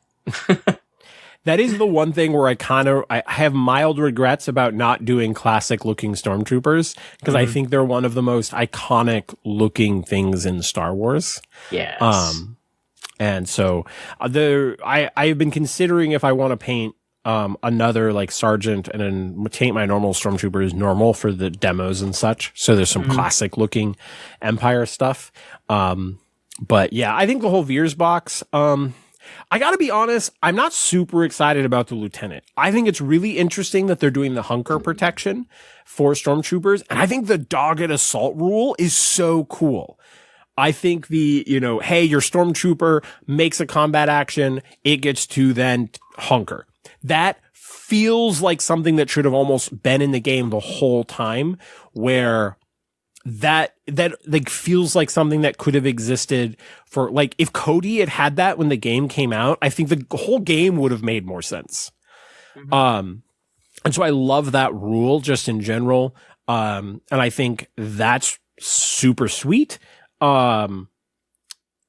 That is the one thing where I have mild regrets about not doing classic looking stormtroopers, because I think they're one of the most iconic looking things in Star Wars. Yes. And so I've been considering if I want to paint another like sergeant and then paint my normal stormtroopers normal for the demos and such. So there's some classic looking Empire stuff. But yeah, I think the whole Veers box, I gotta be honest, I'm not super excited about the lieutenant. I think it's really interesting that they're doing the hunker protection for stormtroopers. And I think the dogged assault rule is so cool. I think hey, your stormtrooper makes a combat action, it gets to then hunker. That feels like something that should have almost been in the game the whole time, where that like feels like something that could have existed for, like, if Cody had that when the game came out, I think the whole game would have made more sense. And so I love that rule just in general. And I think that's super sweet. And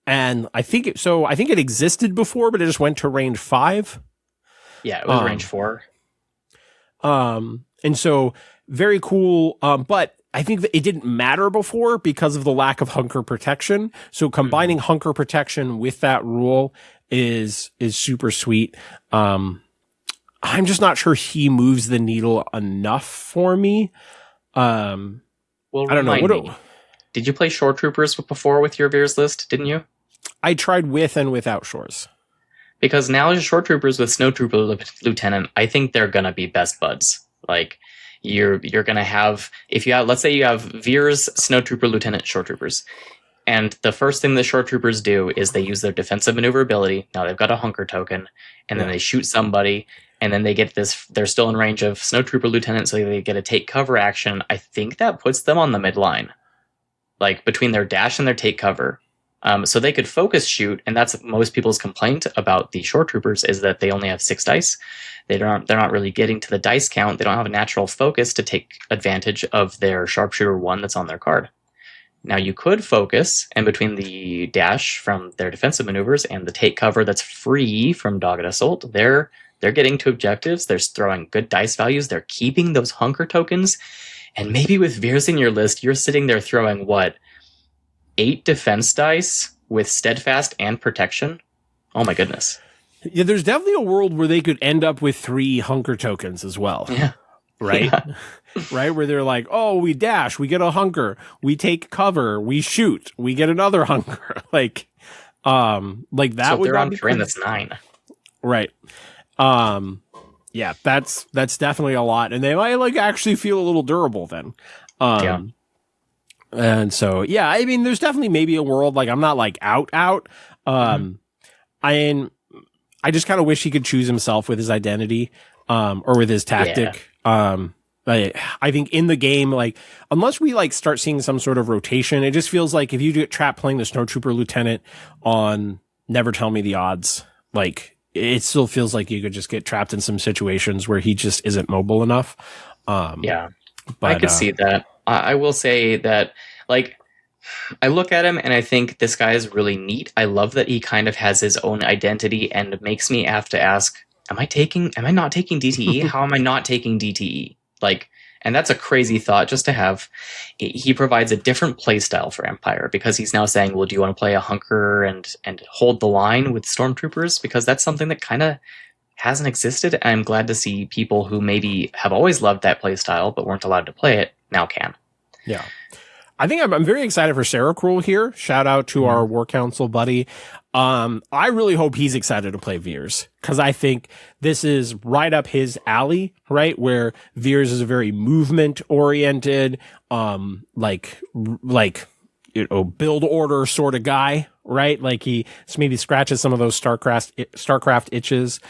I think it existed before, but it just went to range 5. Yeah, it was range 4. And so very cool. But I think that it didn't matter before because of the lack of hunker protection. So combining hunker protection with that rule is super sweet. I'm just not sure he moves the needle enough for me. Well, I don't know. Did you play Shore Troopers before with your Veers list? Didn't you? I tried with and without Shores. Because now as Shore Troopers with Snowtrooper Lieutenant, I think they're gonna be best buds. Like, you're gonna have, let's say you have Veers, Snowtrooper Lieutenant, Shore Troopers, and the first thing the Shore Troopers do is they use their defensive maneuverability. Now they've got a hunker token, and then they shoot somebody, and then they get this. They're still in range of Snowtrooper Lieutenant, so they get a take cover action. I think that puts them on the midline, like between their dash and their take cover. So they could focus shoot, and that's most people's complaint about the Shore Troopers is that they only have 6 dice. They're not really getting to the dice count. They don't have a natural focus to take advantage of their sharpshooter 1 that's on their card. Now you could focus, and between the dash from their defensive maneuvers and the take cover that's free from Dogged Assault, they're getting to objectives. They're throwing good dice values. They're keeping those hunker tokens. And maybe with Veers in your list, you're sitting there throwing, 8 defense dice with steadfast and protection? Oh my goodness. Yeah, there's definitely a world where they could end up with 3 hunker tokens as well. Yeah. Right? Yeah. Right? Where they're like, oh, we dash, we get a hunker, we take cover, we shoot, we get another hunker. like that so would they're on be terrain that's 9. Right. Yeah, that's definitely a lot. And they might actually feel a little durable then. Yeah. And so, yeah, I mean, there's definitely maybe a world, I'm not out. I just kind of wish he could choose himself with his identity, or with his tactic. Yeah. I think in the game, unless we start seeing some sort of rotation, it just feels like if you get trapped playing the Snowtrooper Lieutenant on Never Tell Me the Odds, it still feels like you could just get trapped in some situations where he just isn't mobile enough. Yeah, but I could see that. I will say that, I look at him and I think this guy is really neat. I love that he kind of has his own identity and makes me have to ask, am I not taking DTE? How am I not taking DTE? And that's a crazy thought just to have. He provides a different play style for Empire because he's now saying, well, do you want to play a hunker and hold the line with stormtroopers? Because that's something that kind of hasn't existed. And I'm glad to see people who maybe have always loved that play style but weren't allowed to play it now can. Yeah. I think I'm very excited for Sarah Krull here. Shout out to our War Council buddy. I really hope he's excited to play Veers because I think this is right up his alley, right? Where Veers is a very movement oriented, build order sort of guy, right? He maybe scratches some of those StarCraft itches.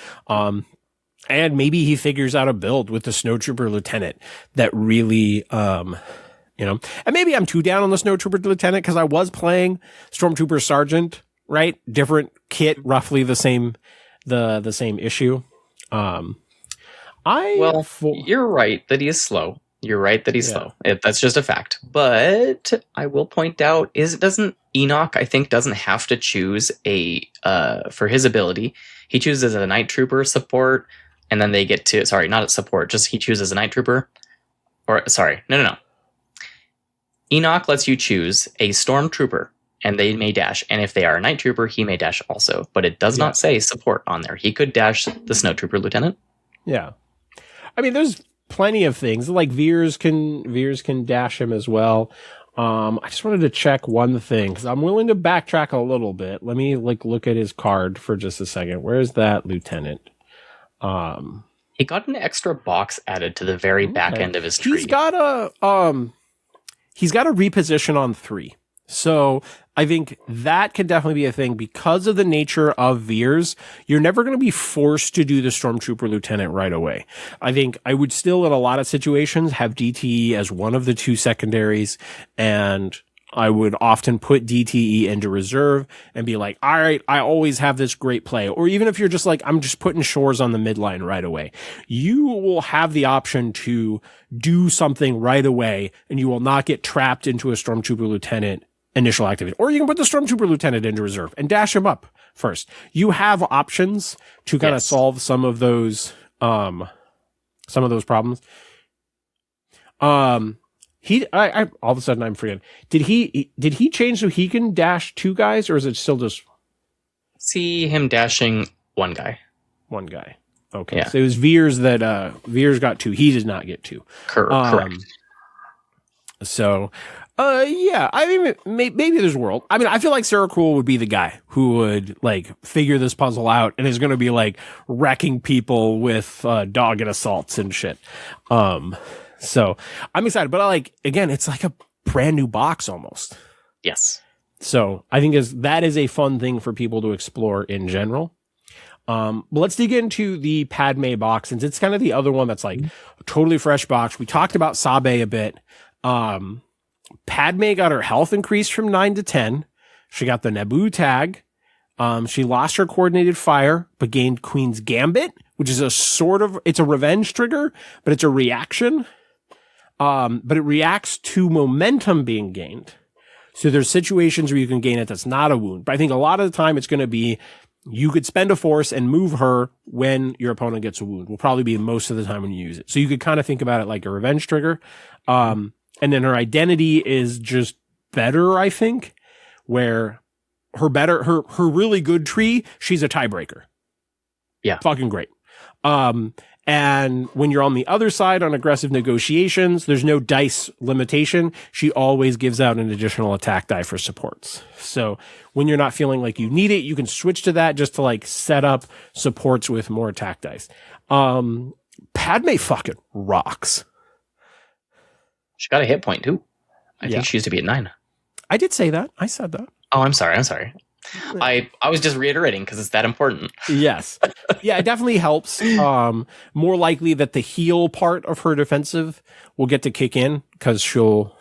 And maybe he figures out a build with the Snowtrooper Lieutenant that really, you know, and maybe I'm too down on the Snowtrooper Lieutenant because I was playing Stormtrooper Sergeant, right? Different kit, roughly the same issue. You're right that he is slow. You're right that he's slow. That's just a fact. But I will point out doesn't Enoch, I think, doesn't have to choose for his ability. He chooses a Night Trooper support, and then they get to, sorry, not a support, just he chooses a Night Trooper. Or, sorry, no. Enoch lets you choose a Stormtrooper, and they may dash. And if they are a Night Trooper, he may dash also. But it does not say support on there. He could dash the Snowtrooper Lieutenant. Yeah. I mean, there's plenty of things. Like Veers can dash him as well. I just wanted to check one thing because I'm willing to backtrack a little bit. Let me look at his card for just a second. Where's that lieutenant? He got an extra box added to the very back end of his tree. He's got a reposition on 3. So I think that could definitely be a thing because of the nature of Veers. You're never going to be forced to do the Stormtrooper Lieutenant right away. I think I would still, in a lot of situations, have DTE as one of the 2 secondaries, and I would often put DTE into reserve and be like, all right, I always have this great play. Or even if you're just like, I'm just putting Shores on the midline right away. You will have the option to do something right away, and you will not get trapped into a Stormtrooper Lieutenant initial activity. Or you can put the Stormtrooper Lieutenant into reserve and dash him up first. You have options to kind of solve some of those problems. I all of a sudden I'm forgetting. Did he change so he can dash 2 guys, or is it still just see him dashing 1 guy? 1 guy. Okay. Yeah. So it was Veers that Veers got 2. He did not get 2. Correct. So yeah, I mean, maybe there's a world. I mean, I feel like Sarah Cruel would be the guy who would figure this puzzle out and is going to be wrecking people with dogged assaults and shit. So I'm excited, but again, it's like a brand new box almost. Yes. So I think that is a fun thing for people to explore in general. But let's dig into the Padme box, since it's kind of the other one that's a totally fresh box. We talked about Sabe a bit. Padme got her health increased from 9 to 10. She got the Naboo tag. She lost her coordinated fire, but gained Queen's Gambit, which is it's a revenge trigger, but it's a reaction. But it reacts to momentum being gained. So there's situations where you can gain it that's not a wound. But I think a lot of the time it's going to be, you could spend a force and move her when your opponent gets a wound. Will probably be most of the time when you use it. So you could kind of think about it like a revenge trigger. And then her identity is just better, I think, where her really good tree, she's a tiebreaker. Yeah. Fucking great. And when you're on the other side on aggressive negotiations, there's no dice limitation. She always gives out an additional attack die for supports. So when you're not feeling like you need it, you can switch to that just to set up supports with more attack dice. Padme fucking rocks. She got a hit point too. I think she used to be at 9. I did say that. I said that. Oh, I'm sorry. I was just reiterating because it's that important. Yes. Yeah, it definitely helps. More likely that the heal part of her defensive will get to kick in because she'll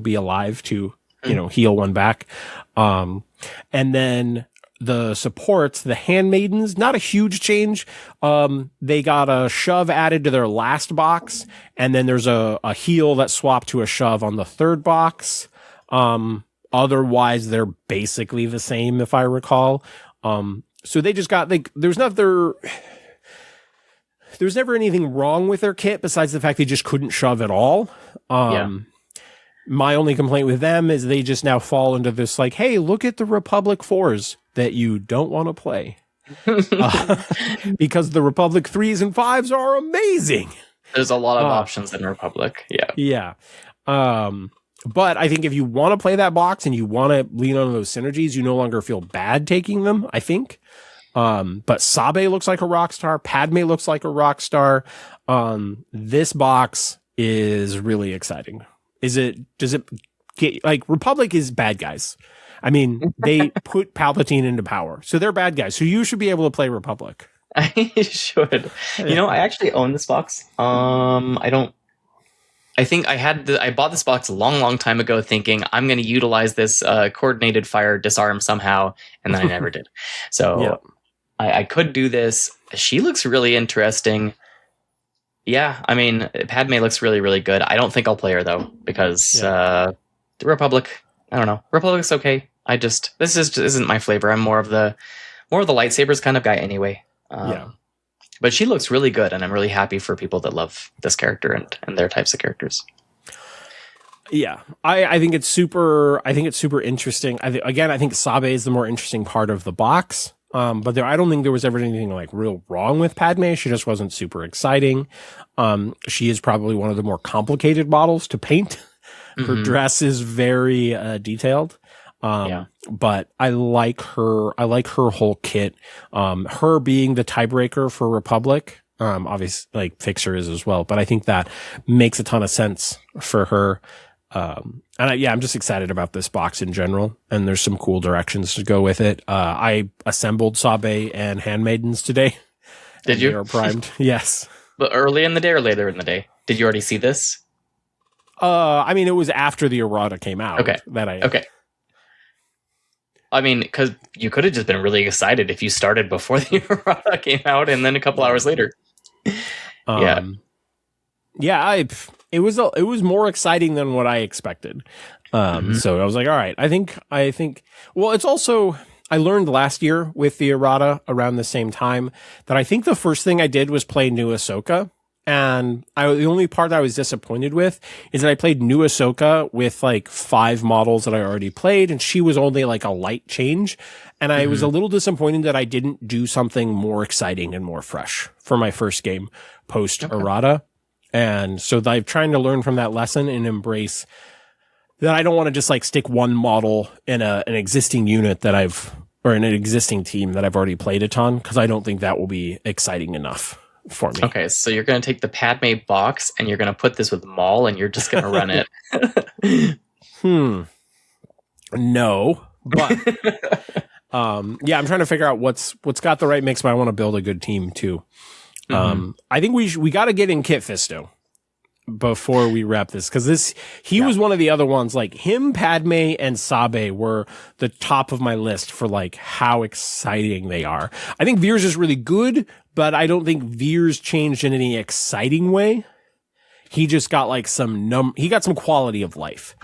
be alive to, heal one back. And then the supports, the handmaidens, not a huge change. They got a shove added to their last box, and then there's a heal that swapped to a shove on the 3rd box. Otherwise, they're basically the same, if I recall. So they just got there's never anything wrong with their kit besides the fact they just couldn't shove at all. My only complaint with them is they just now fall into this hey, look at the Republic 4s that you don't want to play. Because the Republic 3s and 5s are amazing. There's a lot of options in Republic. Yeah. Yeah. But I think if you want to play that box and you want to lean on those synergies, you no longer feel bad taking them, I think. But Sabe looks like a rock star. Padme looks like a rock star. This box is really exciting. Does it get, Republic is bad guys. I mean, they put Palpatine into power, so they're bad guys. So you should be able to play Republic. I should. I actually own this box. I don't. I think I bought this box a long, long time ago, thinking I'm going to utilize this coordinated fire disarm somehow, and then I never did. Yeah. So I could do this. She looks really interesting. Yeah, I mean, Padme looks really, really good. I don't think I'll play her though because the Republic. I don't know. Republic's okay. This isn't my flavor. I'm more of the lightsabers kind of guy anyway. Yeah. But she looks really good, and I'm really happy for people that love this character and their types of characters. Yeah, I think it's super. I think it's super interesting. I think Sabe is the more interesting part of the box. But I don't think there was ever anything like real wrong with Padme. She just wasn't super exciting. She is probably one of the more complicated models to paint. Her dress is very detailed. But I like her. I like her whole kit. Her being the tiebreaker for Republic. Obviously, like Fixer is as well. But I think that makes a ton of sense for her. I'm just excited about this box in general, and there's some cool directions to go with it. I assembled Sabe and Handmaidens today. Did you? They are primed. Yes. But early in the day or later in the day? Did you already see this? I mean, it was after the Errata came out. Okay. I mean, because you could have just been really excited if you started before the Errata came out, and then a couple hours later. It was more exciting than what I expected. So I was like, all right, I think, well, it's also, I learned last year with the Errata around the same time that I think the first thing I did was play New Ahsoka. And the only part I was disappointed with is that I played New Ahsoka with like 5 models that I already played, and she was only like a light change. And I was a little disappointed that I didn't do something more exciting and more fresh for my first game post Errata. And so I'm trying to learn from that lesson and embrace that I don't want to just like stick one model in an existing unit or in an existing team that I've already played a ton, because I don't think that will be exciting enough for me. Okay, so you're going to take the Padme box and you're going to put this with Maul and you're just going to run it. No, but I'm trying to figure out what's got the right mix, but I want to build a good team too. I think we got to get in Kit Fisto before we wrap this, because he was one of the other ones. Like him, Padme, and Sabe were the top of my list for like how exciting they are. I think Veers is really good, but I don't think Veers changed in any exciting way. He just got like he got some quality of life.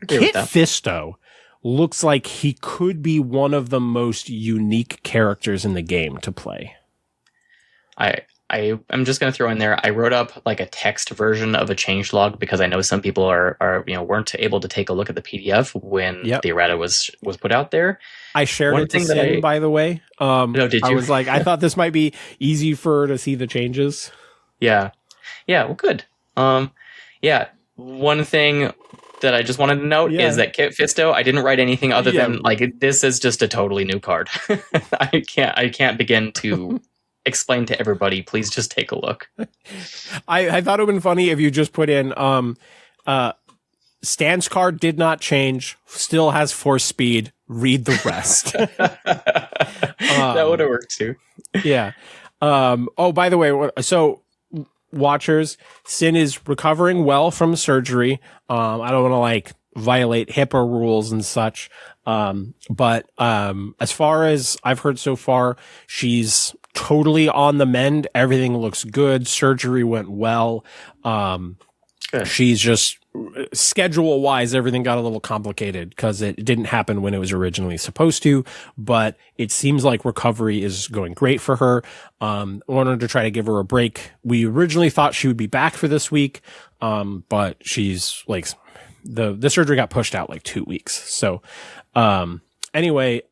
Kit Fisto looks like he could be one of the most unique characters in the game to play. I'm just going to throw in there, I wrote up like a text version of a changelog because I know some people weren't able to take a look at the PDF when the Errata was put out there. I shared it to Sin, by the way. No, did you? I was like, I thought this might be easy for her to see the changes. Yeah. Well, good. One thing that I just wanted to note is that Kit Fisto, I didn't write anything other than like, this is just a totally new card. I can't begin to explain to everybody. Please just take a look. I thought it would have been funny if you just put in Stan's card did not change, still has force speed, read the rest. That would have worked too. Yeah. By the way, so watchers, Sin is recovering well from surgery. I don't want to like violate HIPAA rules and such. But as far as I've heard so far, she's totally on the mend. Everything looks good. Surgery went well. She's just schedule wise, everything got a little complicated because it didn't happen when it was originally supposed to, but it seems like recovery is going great for her. Wanted to try to give her a break. We originally thought she would be back for this week. But she's like, the surgery got pushed out like 2 weeks. So, anyway,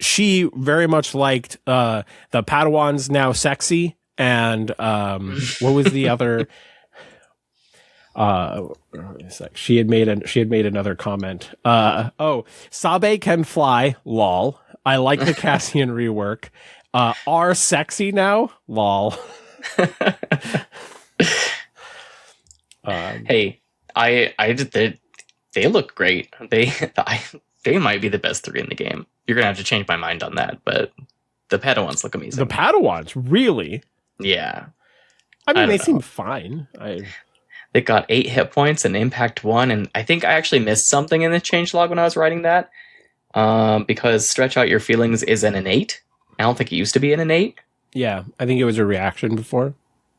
she very much liked, the Padawan's now sexy. And, what was the other, she had made another comment. Sabe can fly, lol. I like the Cassian rework. Are sexy now, lol. Hey, they look great. They might be the best 3 in the game. You're gonna have to change my mind on that, but the Padawans look amazing. The Padawans, really? Yeah. I mean, they seem fine. They got 8 hit points and impact 1, and I think I actually missed something in the changelog when I was writing that. Because stretch out your feelings is an innate. I don't think it used to be an innate. Yeah, I think it was a reaction before.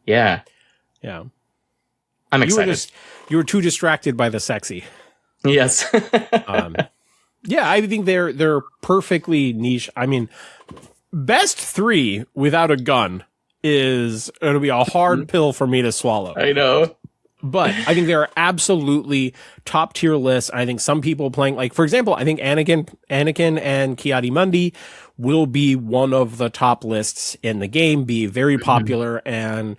Yeah. I'm excited. You were too distracted by the sexy. Yes. Yeah, I think they're perfectly niche. I mean, best 3 without a gun is going to be a hard pill for me to swallow. I know. But I think they're absolutely top tier lists. I think some people playing, like, for example, I think Anakin and Ki-Adi-Mundi will be one of the top lists in the game, be very popular. And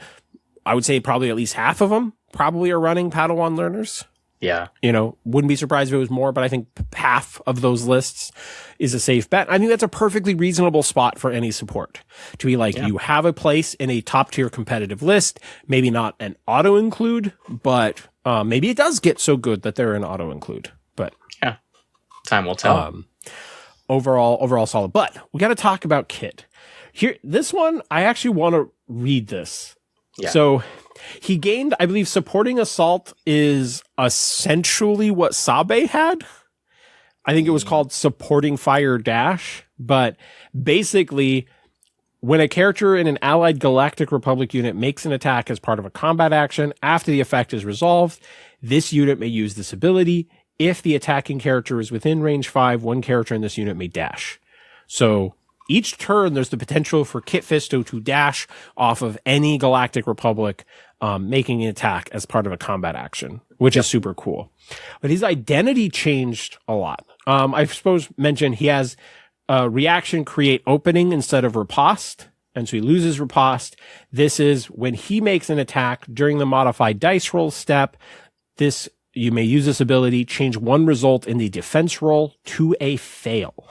I would say probably at least half of them probably are running Padawan learners. Yeah. Wouldn't be surprised if it was more, but I think half of those lists is a safe bet. I think that's a perfectly reasonable spot for any support to be like, you have a place in a top tier competitive list, maybe not an auto include, but maybe it does get so good that they're an auto include, but yeah, time will tell. Overall solid, but we got to talk about Kit here. This one, I actually want to read this. Yeah. So he gained, I believe, supporting assault is essentially what Sabe had. I think it was called supporting fire dash, but basically when a character in an allied Galactic Republic unit makes an attack as part of a combat action, after the effect is resolved, this unit may use this ability. If the attacking character is within range 5, one character in this unit may dash. So each turn, there's the potential for Kit Fisto to dash off of any Galactic Republic, making an attack as part of a combat action, which is super cool. But his identity changed a lot. I suppose mentioned he has reaction create opening instead of riposte. And so he loses riposte. This is when he makes an attack during the modified dice roll step. You may use this ability, change one result in the defense roll to a fail.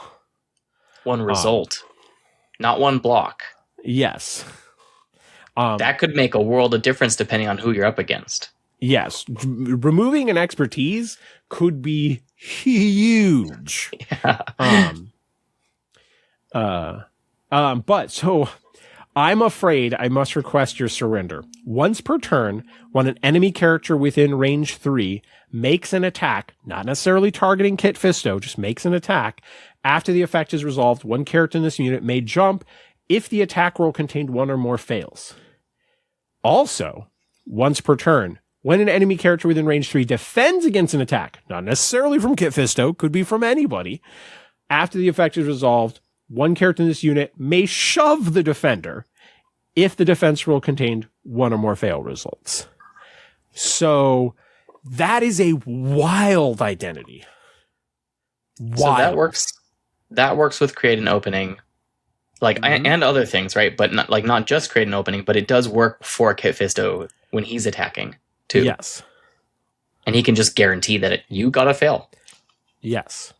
One result. Not one block. Yes. That could make a world of difference depending on who you're up against. Yes. Removing an expertise could be huge. Yeah. But so I'm afraid I must request your surrender. Once per turn, when an enemy character within range 3 makes an attack, not necessarily targeting Kit Fisto, just makes an attack, after the effect is resolved, one character in this unit may jump if the attack roll contained one or more fails. Also, once per turn, when an enemy character within range 3 defends against an attack, not necessarily from Kit Fisto, could be from anybody, after the effect is resolved, one character in this unit may shove the defender if the defense roll contained one or more fail results. So that is a wild identity. Wild. So that works with create an opening, and other things, right? But not just create an opening, but it does work for Kit Fisto when he's attacking too. Yes, and he can just guarantee that you got to fail. Yes.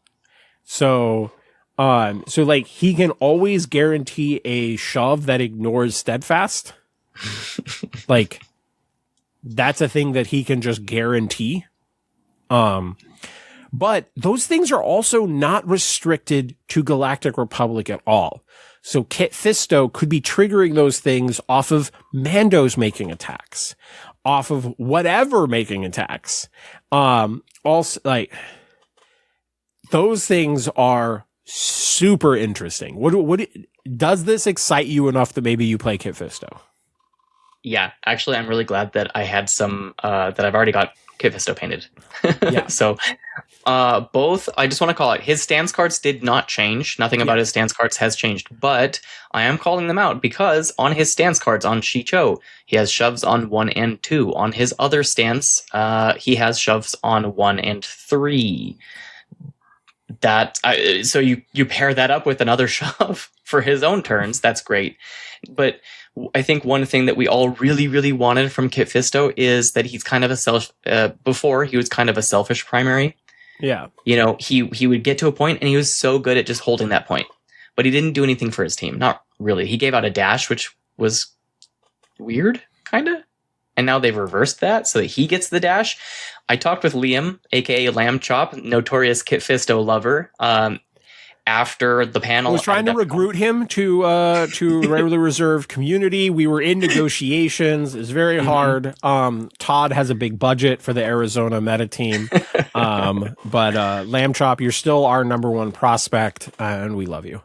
So he can always guarantee a shove that ignores steadfast. That's a thing that he can just guarantee. But those things are also not restricted to Galactic Republic at all. So Kit Fisto could be triggering those things off of Mandos making attacks, off of whatever making attacks. Also, those things are super interesting. What does this excite you enough that maybe you play Kit Fisto? Yeah, actually, I'm really glad that I had some that I've already got Kit Fisto painted. Yeah. So both, I just want to call it, his stance cards did not change. Nothing about his stance cards has changed, but I am calling them out because on his stance cards on Shicho, he has shoves on 1 and 2. On his other stance, he has shoves on 1 and 3. So you pair that up with another shove for his own turns. That's great. But I think one thing that we all really, really wanted from Kit Fisto is that he's kind of before he was kind of a selfish primary. Yeah. He would get to a point and he was so good at just holding that point, but he didn't do anything for his team. Not really. He gave out a dash, which was weird, kind of. And now they've reversed that so that he gets the dash. I talked with Liam, aka Lamb Chop, notorious Kit Fisto lover, after the panel. I was trying to recruit him to regular reserve community. We were in negotiations. It's very hard. Todd has a big budget for the Arizona meta team. But Lamb Chop, you're still our number one prospect, and we love you.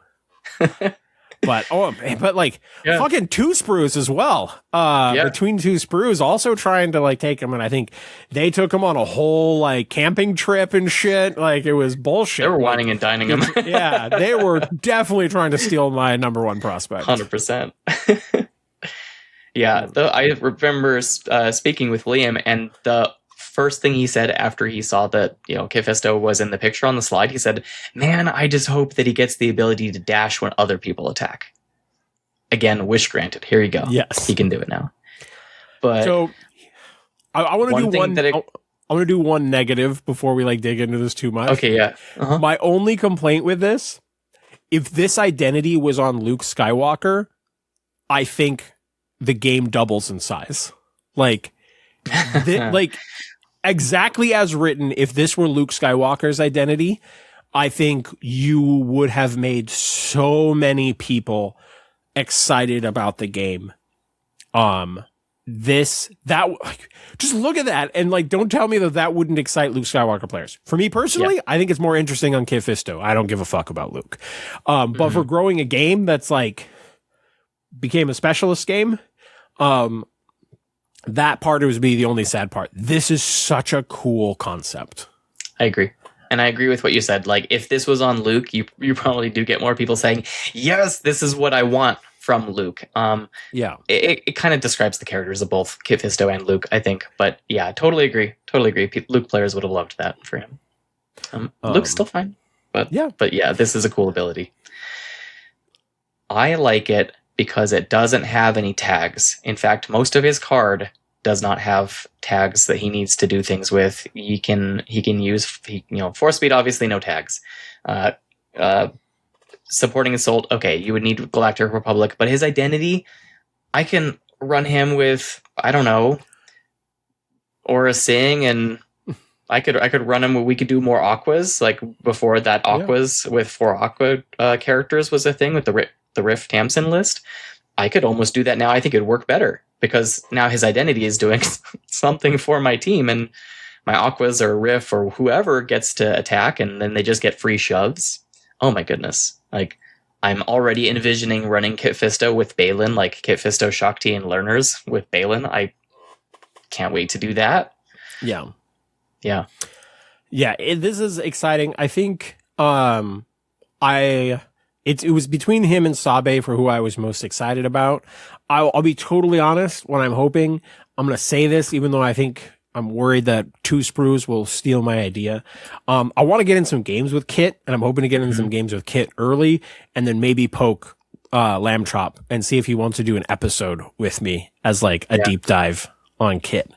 But fucking Two Sprues as well. Between Two Sprues also trying to like take him, and I think they took him on a whole like camping trip and shit. Like it was bullshit. They were whining and dining him. Yeah, they were definitely trying to steal my number one prospect. 100%. Yeah, I remember speaking with Liam, and the first thing he said after he saw that, Kit Fisto was in the picture on the slide, he said, "Man, I just hope that he gets the ability to dash when other people attack." Again, wish granted. Here you go. Yes, he can do it now. But so I want to do one. I want to do one negative before we like dig into this too much. Okay, yeah. My only complaint with this, if this identity was on Luke Skywalker, I think the game doubles in size. Like, exactly as written, if this were Luke Skywalker's identity, I think you would have made so many people excited about the game. Just look at that and like, don't tell me that wouldn't excite Luke Skywalker players. For me personally, I think it's more interesting on Kit Fisto. I don't give a fuck about Luke. But for growing a game that's like became a specialist game, that part was be the only sad part. This is such a cool concept. I agree. And I agree with what you said. Like, if this was on Luke, you probably do get more people saying, yes, this is what I want from Luke. It kind of describes the characters of both Kit Fisto and Luke, I think. But yeah, totally agree. Luke players would have loved that for him. Luke's still fine. But yeah, this is a cool ability. I like it because it doesn't have any tags. In fact, most of his card does not have tags that he needs to do things with. He can use, Force Speed, obviously no tags. Supporting Assault, okay, you would need Galactic Republic, but his identity, I can run him with, I don't know, Aura Sing, and I could run him where we could do more Aquas, like before that Aquas with 4 Aqua characters was a thing with the Rift Tamsin list. I could almost do that now. I think it'd work better because now his identity is doing something for my team, and my Aquas or Riff or whoever gets to attack, and then they just get free shoves. Oh my goodness. Like, I'm already envisioning running Kit Fisto with Balin, like Kit Fisto, Shakti, and Learners with Balin. I can't wait to do that. Yeah. This is exciting. I think it was between him and Sabe for who I was most excited about. I'll be totally honest. When I'm hoping, I'm going to say this, even though I think I'm worried that Two Sprues will steal my idea. I want to get in some games with Kit, and I'm hoping to get in some games with Kit early, and then maybe poke Lamb Chop and see if he wants to do an episode with me as like a deep dive on Kit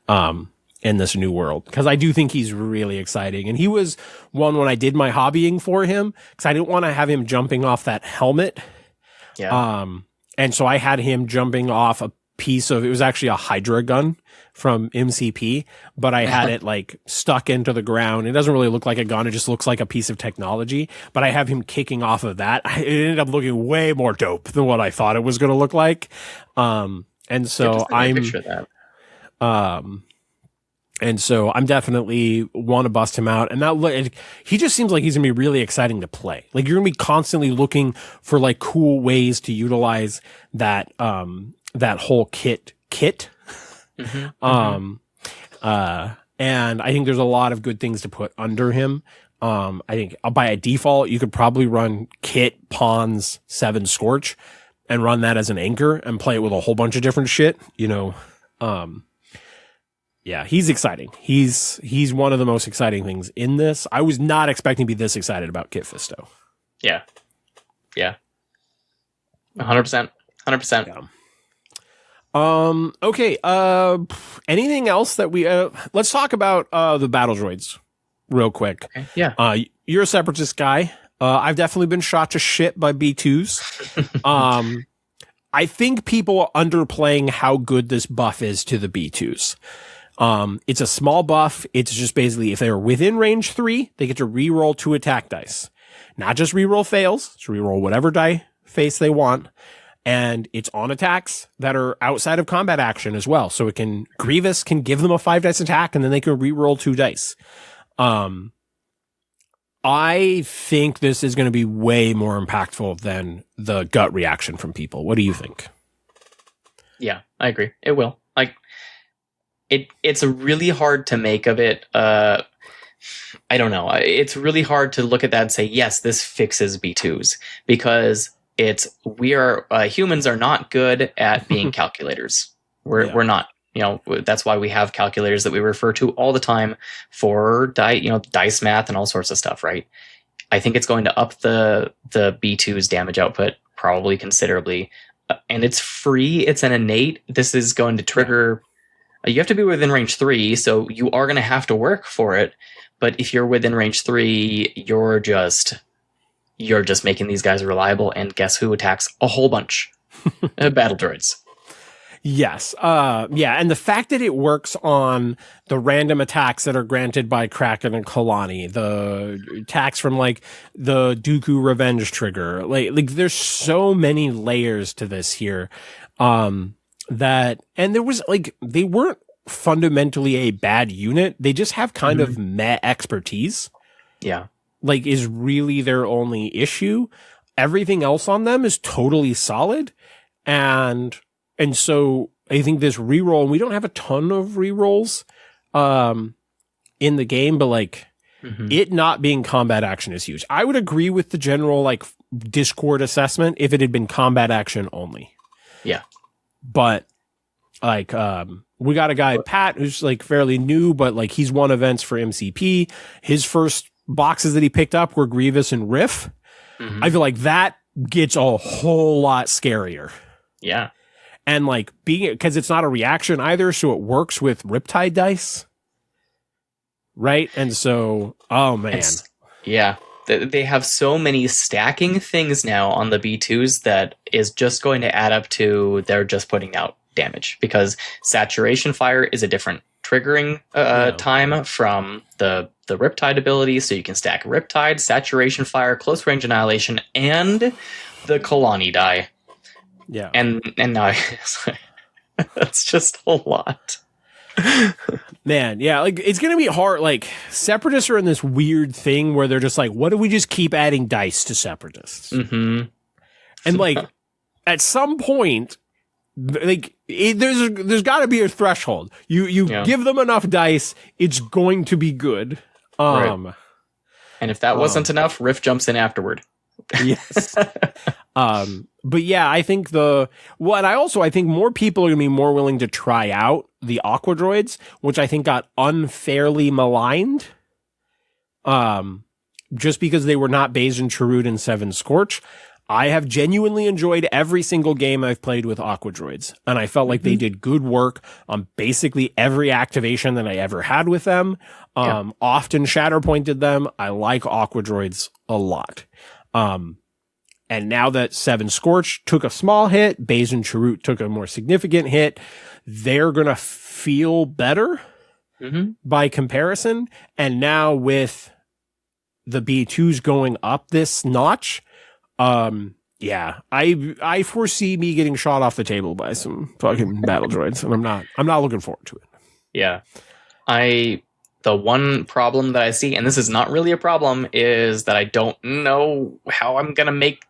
in this new world. Because I do think he's really exciting. And he was one when I did my hobbying for him, because I didn't want to have him jumping off that helmet. Yeah. And so I had him jumping off a piece of, it was actually a Hydra gun from MCP, but I had it like stuck into the ground. It doesn't really look like a gun. It just looks like a piece of technology, but I have him kicking off of that. It ended up looking way more dope than what I thought it was going to look like. And so I'm definitely want to bust him out. And he just seems like he's gonna be really exciting to play. Like, you're gonna be constantly looking for like cool ways to utilize that, that whole kit. And I think there's a lot of good things to put under him. I think by a default, you could probably run Kit, Pawns, 7 Scorch and run that as an anchor and play it with a whole bunch of different shit, Yeah, he's exciting. He's one of the most exciting things in this. I was not expecting to be this excited about Kit Fisto. Yeah. 100%. Yeah. Okay. Anything else that we, let's talk about, the battle droids real quick. Okay. Yeah. You're a separatist guy. I've definitely been shot to shit by B2s. I think people are underplaying how good this buff is to the B2s. It's a small buff. It's just basically if they're within range 3, they get to reroll 2 attack dice. not just reroll fails, so reroll whatever die face they want. And it's on attacks that are outside of combat action as well. So Grievous can give them a 5 dice attack and then they can reroll 2 dice. I think this is going to be way more impactful than the gut reaction from people. What do you think? Yeah, I agree. It will. Like, it's really hard to make of it. I don't know. It's really hard to look at that and say, yes, this fixes B2s, because humans are not good at being calculators. We're not. That's why we have calculators that we refer to all the time for dice math and all sorts of stuff, right? I think it's going to up the B2's damage output probably considerably. And it's free. It's an innate. This is going to trigger. You have to be within range 3, so you are going to have to work for it. But if you're within range 3, you're just making these guys reliable. And guess who attacks a whole bunch? Battle droids. Yes. And the fact that it works on the random attacks that are granted by Kraken and Kalani, the attacks from like the Dooku Revenge trigger, like there's so many layers to this here. And there was they weren't fundamentally a bad unit. They just have kind of meh expertise. Yeah. Is really their only issue. Everything else on them is totally solid. And so I think this reroll, and we don't have a ton of rerolls in the game, but it not being combat action is huge. I would agree with the general Discord assessment if it had been combat action only. Yeah. But we got a guy, Pat, who's fairly new, but he's won events for MCP. His first boxes that he picked up were Grievous and Riff. I feel like that gets a whole lot scarier. Yeah. And because it's not a reaction either, so it works with Riptide dice. Right? And so, oh man. Yeah. They have so many stacking things now on the B2s that is just going to add up to they're just putting out damage, because Saturation Fire is a different triggering time from the Riptide ability, so you can stack Riptide, Saturation Fire, Close Range Annihilation, and the Kalani die. Yeah. And now that's just a lot. Man, yeah, it's going to be hard. Separatists are in this weird thing where they're just what if we just keep adding dice to Separatists? Mm-hmm. And at some point, there's got to be a threshold. You give them enough dice, it's going to be good. Right. And if that wasn't enough, Riff jumps in afterward. Yes. But yeah, I think I think more people are going to be more willing to try out the Aqua Droids, which I think got unfairly maligned. Just because they were not Bajan Chirrut and Seven Scorch. I have genuinely enjoyed every single game I've played with Aqua Droids, and I felt like they did good work on basically every activation that I ever had with them. Often Shatterpointed them. I like Aqua Droids a lot. And now that Seven Scorch took a small hit, Bajan Chirrut took a more significant hit, they're going to feel better by comparison. And now with the B2s going up this notch, I foresee me getting shot off the table by some fucking battle droids, and I'm not looking forward to it. Yeah. The one problem that I see, and this is not really a problem, is that I don't know how I'm going to make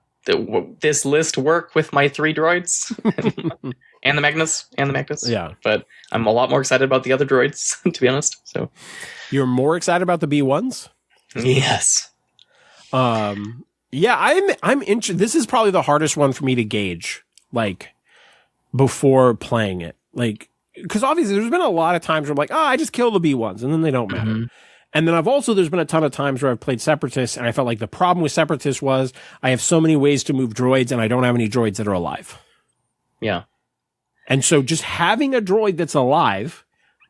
this list work with my 3 droids and the Magnus. Yeah. But I'm a lot more excited about the other droids, to be honest. So you're more excited about the B1s? Yes. Yeah, I'm interested. This is probably the hardest one for me to gauge, before playing it. Because obviously there's been a lot of times where I'm I just kill the B1s and then they don't matter. And then there's been a ton of times where I've played Separatists and I felt like the problem with Separatists was I have so many ways to move droids and I don't have any droids that are alive. Yeah. And so just having a droid that's alive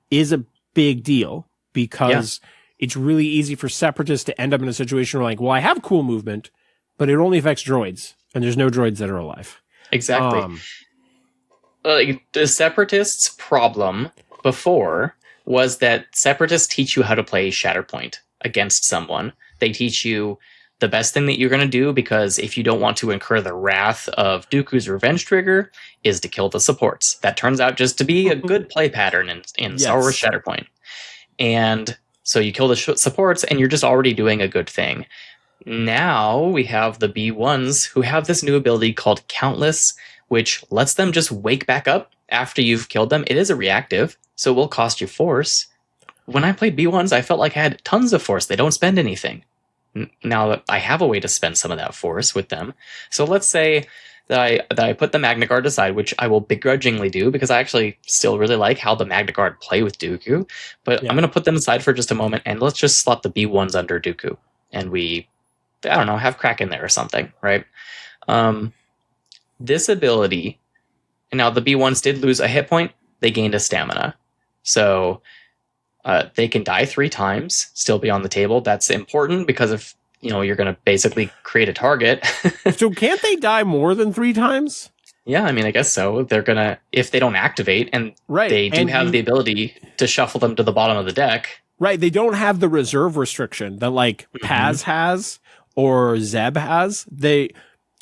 is a big deal, because it's really easy for Separatists to end up in a situation where I have cool movement, but it only affects droids and there's no droids that are alive. Exactly. The Separatists' problem before was that Separatists teach you how to play Shatterpoint against someone. They teach you the best thing that you're going to do, because if you don't want to incur the wrath of Dooku's revenge trigger, is to kill the supports. That turns out just to be a good play pattern in Star Wars Yes. Shatterpoint. And so you kill the supports, and you're just already doing a good thing. Now we have the B1s who have this new ability called Countless, which lets them just wake back up after you've killed them. It is a reactive, so it will cost you force. When I played B1s, I felt like I had tons of force. They don't spend anything. Now that I have a way to spend some of that force with them. So let's say that I put the Magna Guard aside, which I will begrudgingly do because I actually still really like how the Magna Guard play with Dooku. But I'm going to put them aside for just a moment, and let's just slot the B1s under Dooku. And we, I don't know, have Crack in there or something, right? This ability, and now the B1s did lose a hit point, they gained a stamina. So they can die 3 times, still be on the table. That's important because if you're going to basically create a target. So can't they die more than 3 times? Yeah, I mean, I guess so. They're going to, if they don't activate, and they do have the ability to shuffle them to the bottom of the deck. Right, they don't have the reserve restriction that like Paz has or Zeb has.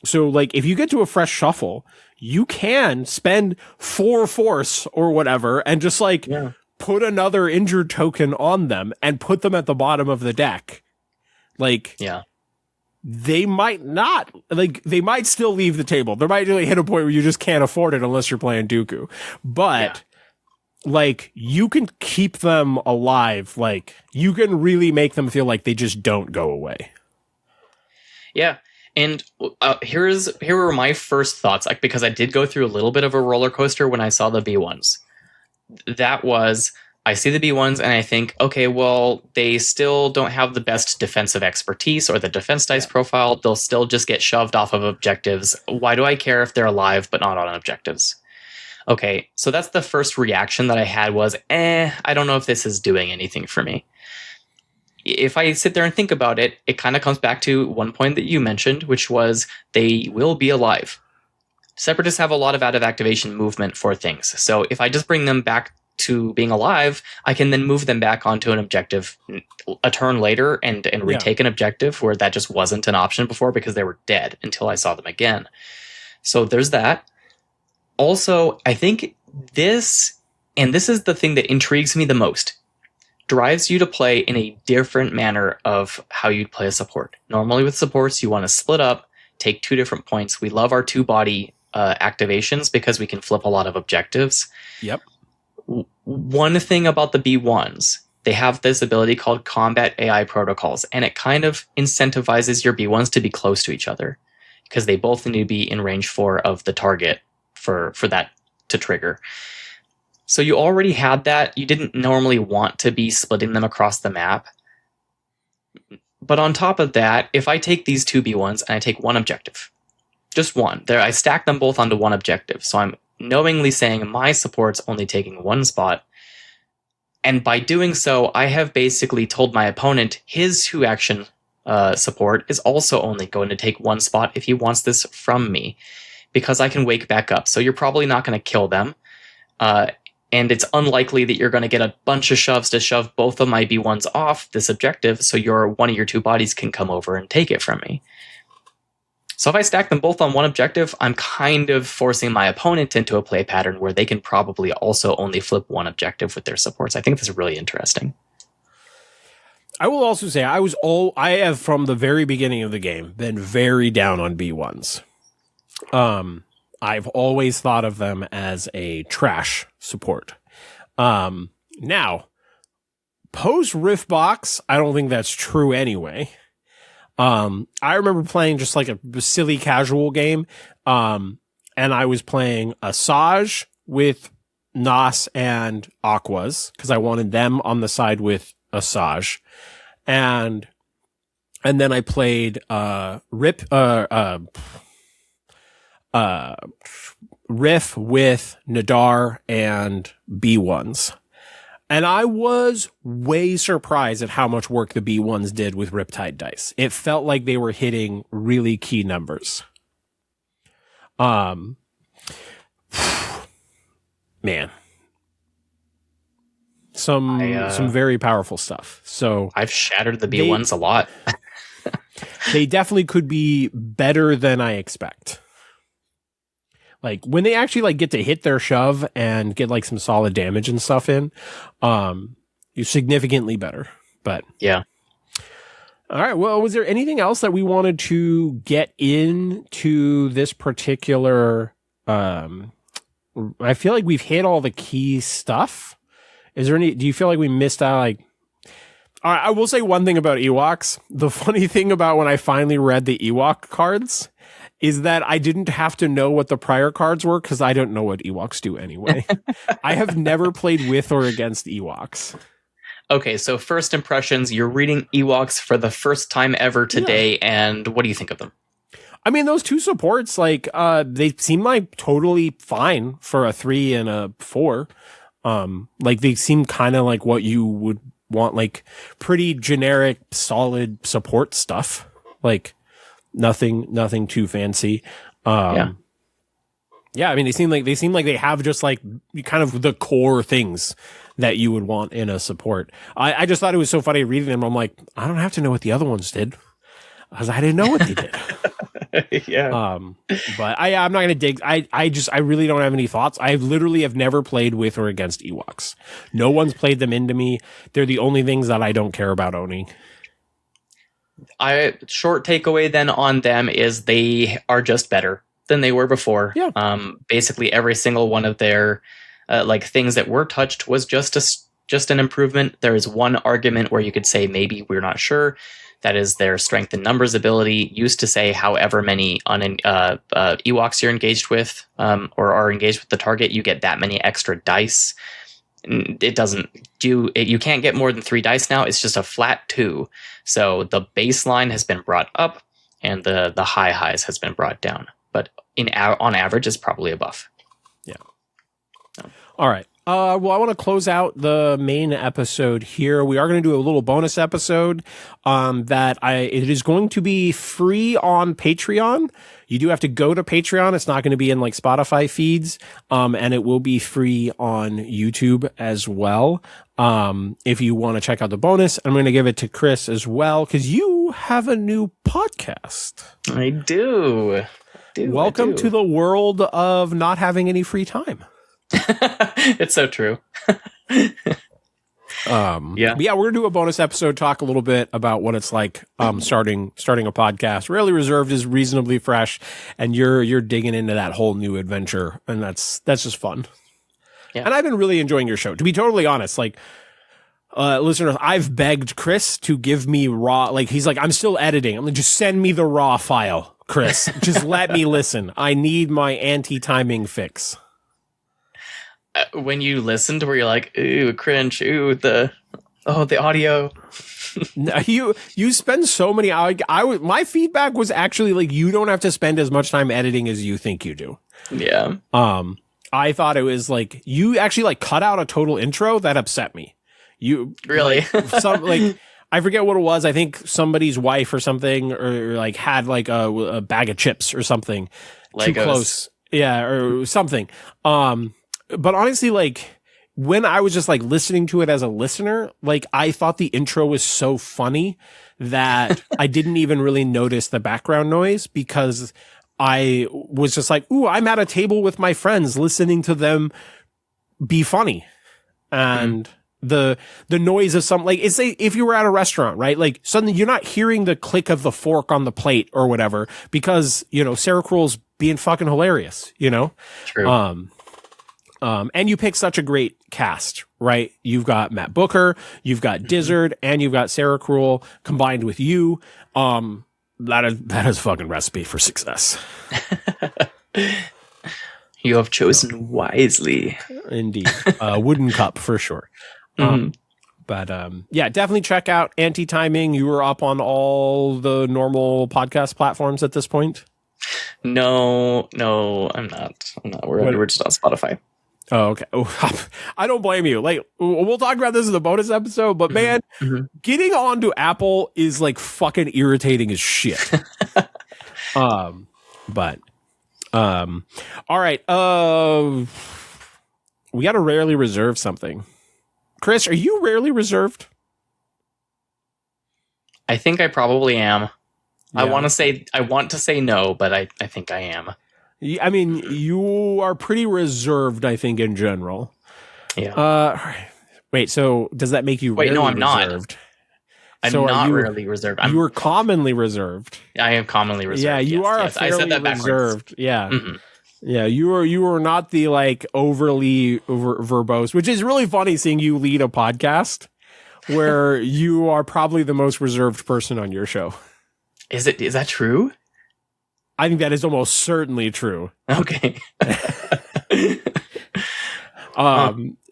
So like if you get to a fresh shuffle, you can spend 4 force or whatever and just like put another injured token on them and put them at the bottom of the deck. Like, they might not, like, they might still leave the table. There might really hit a point where you just can't afford it unless you're playing Dooku. But, like, you can keep them alive. Like, you can really make them feel like they just don't go away. Yeah. And here were my first thoughts, like, because I did go through a little bit of a roller coaster when I saw the B1s. That was, I see the B1s and I think, okay, well, they still don't have the best defensive expertise or the defense dice profile. They'll still just get shoved off of objectives. Why do I care if they're alive but not on objectives? Okay, so that's the first reaction that I had was, I don't know if this is doing anything for me. If I sit there and think about it, it kind of comes back to one point that you mentioned, which was they will be alive. Separatists have a lot of out-of-activation movement for things. So if I just bring them back to being alive, I can then move them back onto an objective a turn later and retake an objective where that just wasn't an option before because they were dead until I saw them again. So there's that. Also, I think this, and this is the thing that intrigues me the most, drives you to play in a different manner of how you'd play a support. Normally with supports, you want to split up, take 2 different points. We love our 2-body activations because we can flip a lot of objectives. Yep. One thing about the B1s, they have this ability called Combat AI Protocols, and it kind of incentivizes your B1s to be close to each other because they both need to be in range 4 of the target for that to trigger. So you already had that. You didn't normally want to be splitting them across the map. But on top of that, if I take these 2 B1s and I take 1 objective, just 1, there I stack them both onto 1 objective. So I'm knowingly saying my support's only taking 1 spot. And by doing so, I have basically told my opponent his 2-action support is also only going to take 1 spot if he wants this from me, because I can wake back up. So you're probably not going to kill them. And it's unlikely that you're going to get a bunch of shoves to shove both of my B1s off this objective, so one of your 2 bodies can come over and take it from me. So if I stack them both on 1 objective, I'm kind of forcing my opponent into a play pattern where they can probably also only flip 1 objective with their supports. I think this is really interesting. I will also say I have from the very beginning of the game been very down on B1s. I've always thought of them as a trash support. Now, post Riftbox, I don't think that's true anyway. I remember playing just like a silly casual game. And I was playing Asajj with Nas and Aquas because I wanted them on the side with Asajj. And then I played, Riff with Nadar and B1s. And I was way surprised at how much work the B1s did with Riptide dice. It felt like they were hitting really key numbers. Man. Some very powerful stuff. So I've shattered the B1s a lot. They definitely could be better than I expect. Like when they actually like get to hit their shove and get like some solid damage and stuff in, you're significantly better. But yeah. All right. Well, was there anything else that we wanted to get into this particular? I feel like we've hit all the key stuff. Is there any? Do you feel like we missed out? Like, all right, I will say one thing about Ewoks. The funny thing about when I finally read the Ewok cards is that I didn't have to know what the prior cards were because I don't know what Ewoks do anyway. I have never played with or against Ewoks. Okay, so first impressions, you're reading Ewoks for the first time ever today, and what do you think of them? I mean, those two supports, like, they seem like totally fine for a 3 and a 4. Like, they seem kind of like what you would want, like, pretty generic, solid support stuff. Like, nothing too fancy. Yeah, I mean, they seem like they have just, like, kind of the core things that you would want in a support. I just thought it was so funny reading them. I'm like, I don't have to know what the other ones did because I didn't know what they did. Yeah. But I'm not going to dig. I really don't have any thoughts. I literally have never played with or against Ewoks. No one's played them into me. They're the only things that I don't care about owning. Short takeaway then on them is they are just better than they were before. Yeah. Basically every single one of their like things that were touched was just an improvement. There is one argument where you could say maybe we're not sure. That is their strength in numbers ability. Used to say however many Ewoks you're engaged with or are engaged with the target, you get that many extra dice. It doesn't do it. You can't get more than 3 dice now. It's just a flat 2. So the baseline has been brought up and the high highs has been brought down. But on average, it's probably a buff. Yeah. All right. Well, I want to close out the main episode here. We are going to do a little bonus episode it is going to be free on Patreon. You do have to go to Patreon. It's not going to be in like Spotify feeds. And it will be free on YouTube as well. If you want to check out the bonus, I'm going to give it to Chris as well because you have a new podcast. I do. Welcome to the world of not having any free time. It's so true. Yeah, we're gonna do a bonus episode, talk a little bit about what it's like starting a podcast. Rarely Reserved is reasonably fresh, and you're digging into that whole new adventure, and that's just fun. Yeah. And I've been really enjoying your show. To be totally honest, like listeners, I've begged Chris to give me raw. Like he's like, I'm still editing. I'm like, just send me the raw file, Chris. Just let me listen. I need my anti-timing fix. When you listened where you're like, ooh, cringe, ooh, the audio. You spend so many hours. My feedback was actually like, you don't have to spend as much time editing as you think you do. Yeah. I thought it was like, you actually like cut out a total intro that upset me. You really, I forget what it was. I think somebody's wife or something, or like had like a bag of chips or something. Legos. Too close. Yeah. Or something. But honestly, like when I was just like listening to it as a listener, like I thought the intro was so funny that I didn't even really notice the background noise because I was just like, ooh, I'm at a table with my friends listening to them be funny. And the noise of some, like it's like if you were at a restaurant, right? Like suddenly you're not hearing the click of the fork on the plate or whatever because, Sarah Kroll's being fucking hilarious, True. And you pick such a great cast, right? You've got Matt Booker, you've got Dizzard, and you've got Sarah Kroll combined with you. That is fucking recipe for success. You have chosen wisely. Indeed. Wooden cup for sure. But yeah, definitely check out Anti-Timing. You were up on all the normal podcast platforms at this point? No, I'm not. We're just on Spotify. Oh, okay. I don't blame you. Like, we'll talk about this in the bonus episode, but man, getting onto Apple is like fucking irritating as shit. All right. We got to rarely reserve something. Chris, are you rarely reserved? I think I probably am. I want to say no, but I think I am. I mean, you are pretty reserved, I think, in general. Yeah. Wait, so does that make you rarely no, I'm reserved? Not. I'm not rarely reserved. You are commonly reserved. I am commonly reserved. Yeah, you are yes. fairly I said that reserved. backwards. Yeah. Mm-hmm. Yeah, you are not the like overly verbose, which is really funny seeing you lead a podcast where you are probably the most reserved person on your show. Is that true? I think that is almost certainly true. Okay.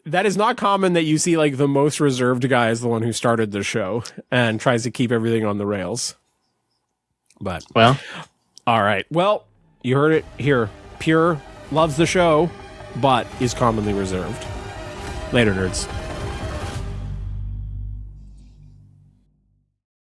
That is not common that you see like the most reserved guy is the one who started the show and tries to keep everything on the rails. But well, all right. Well, you heard it here. Pure loves the show, but is commonly reserved. Later, nerds.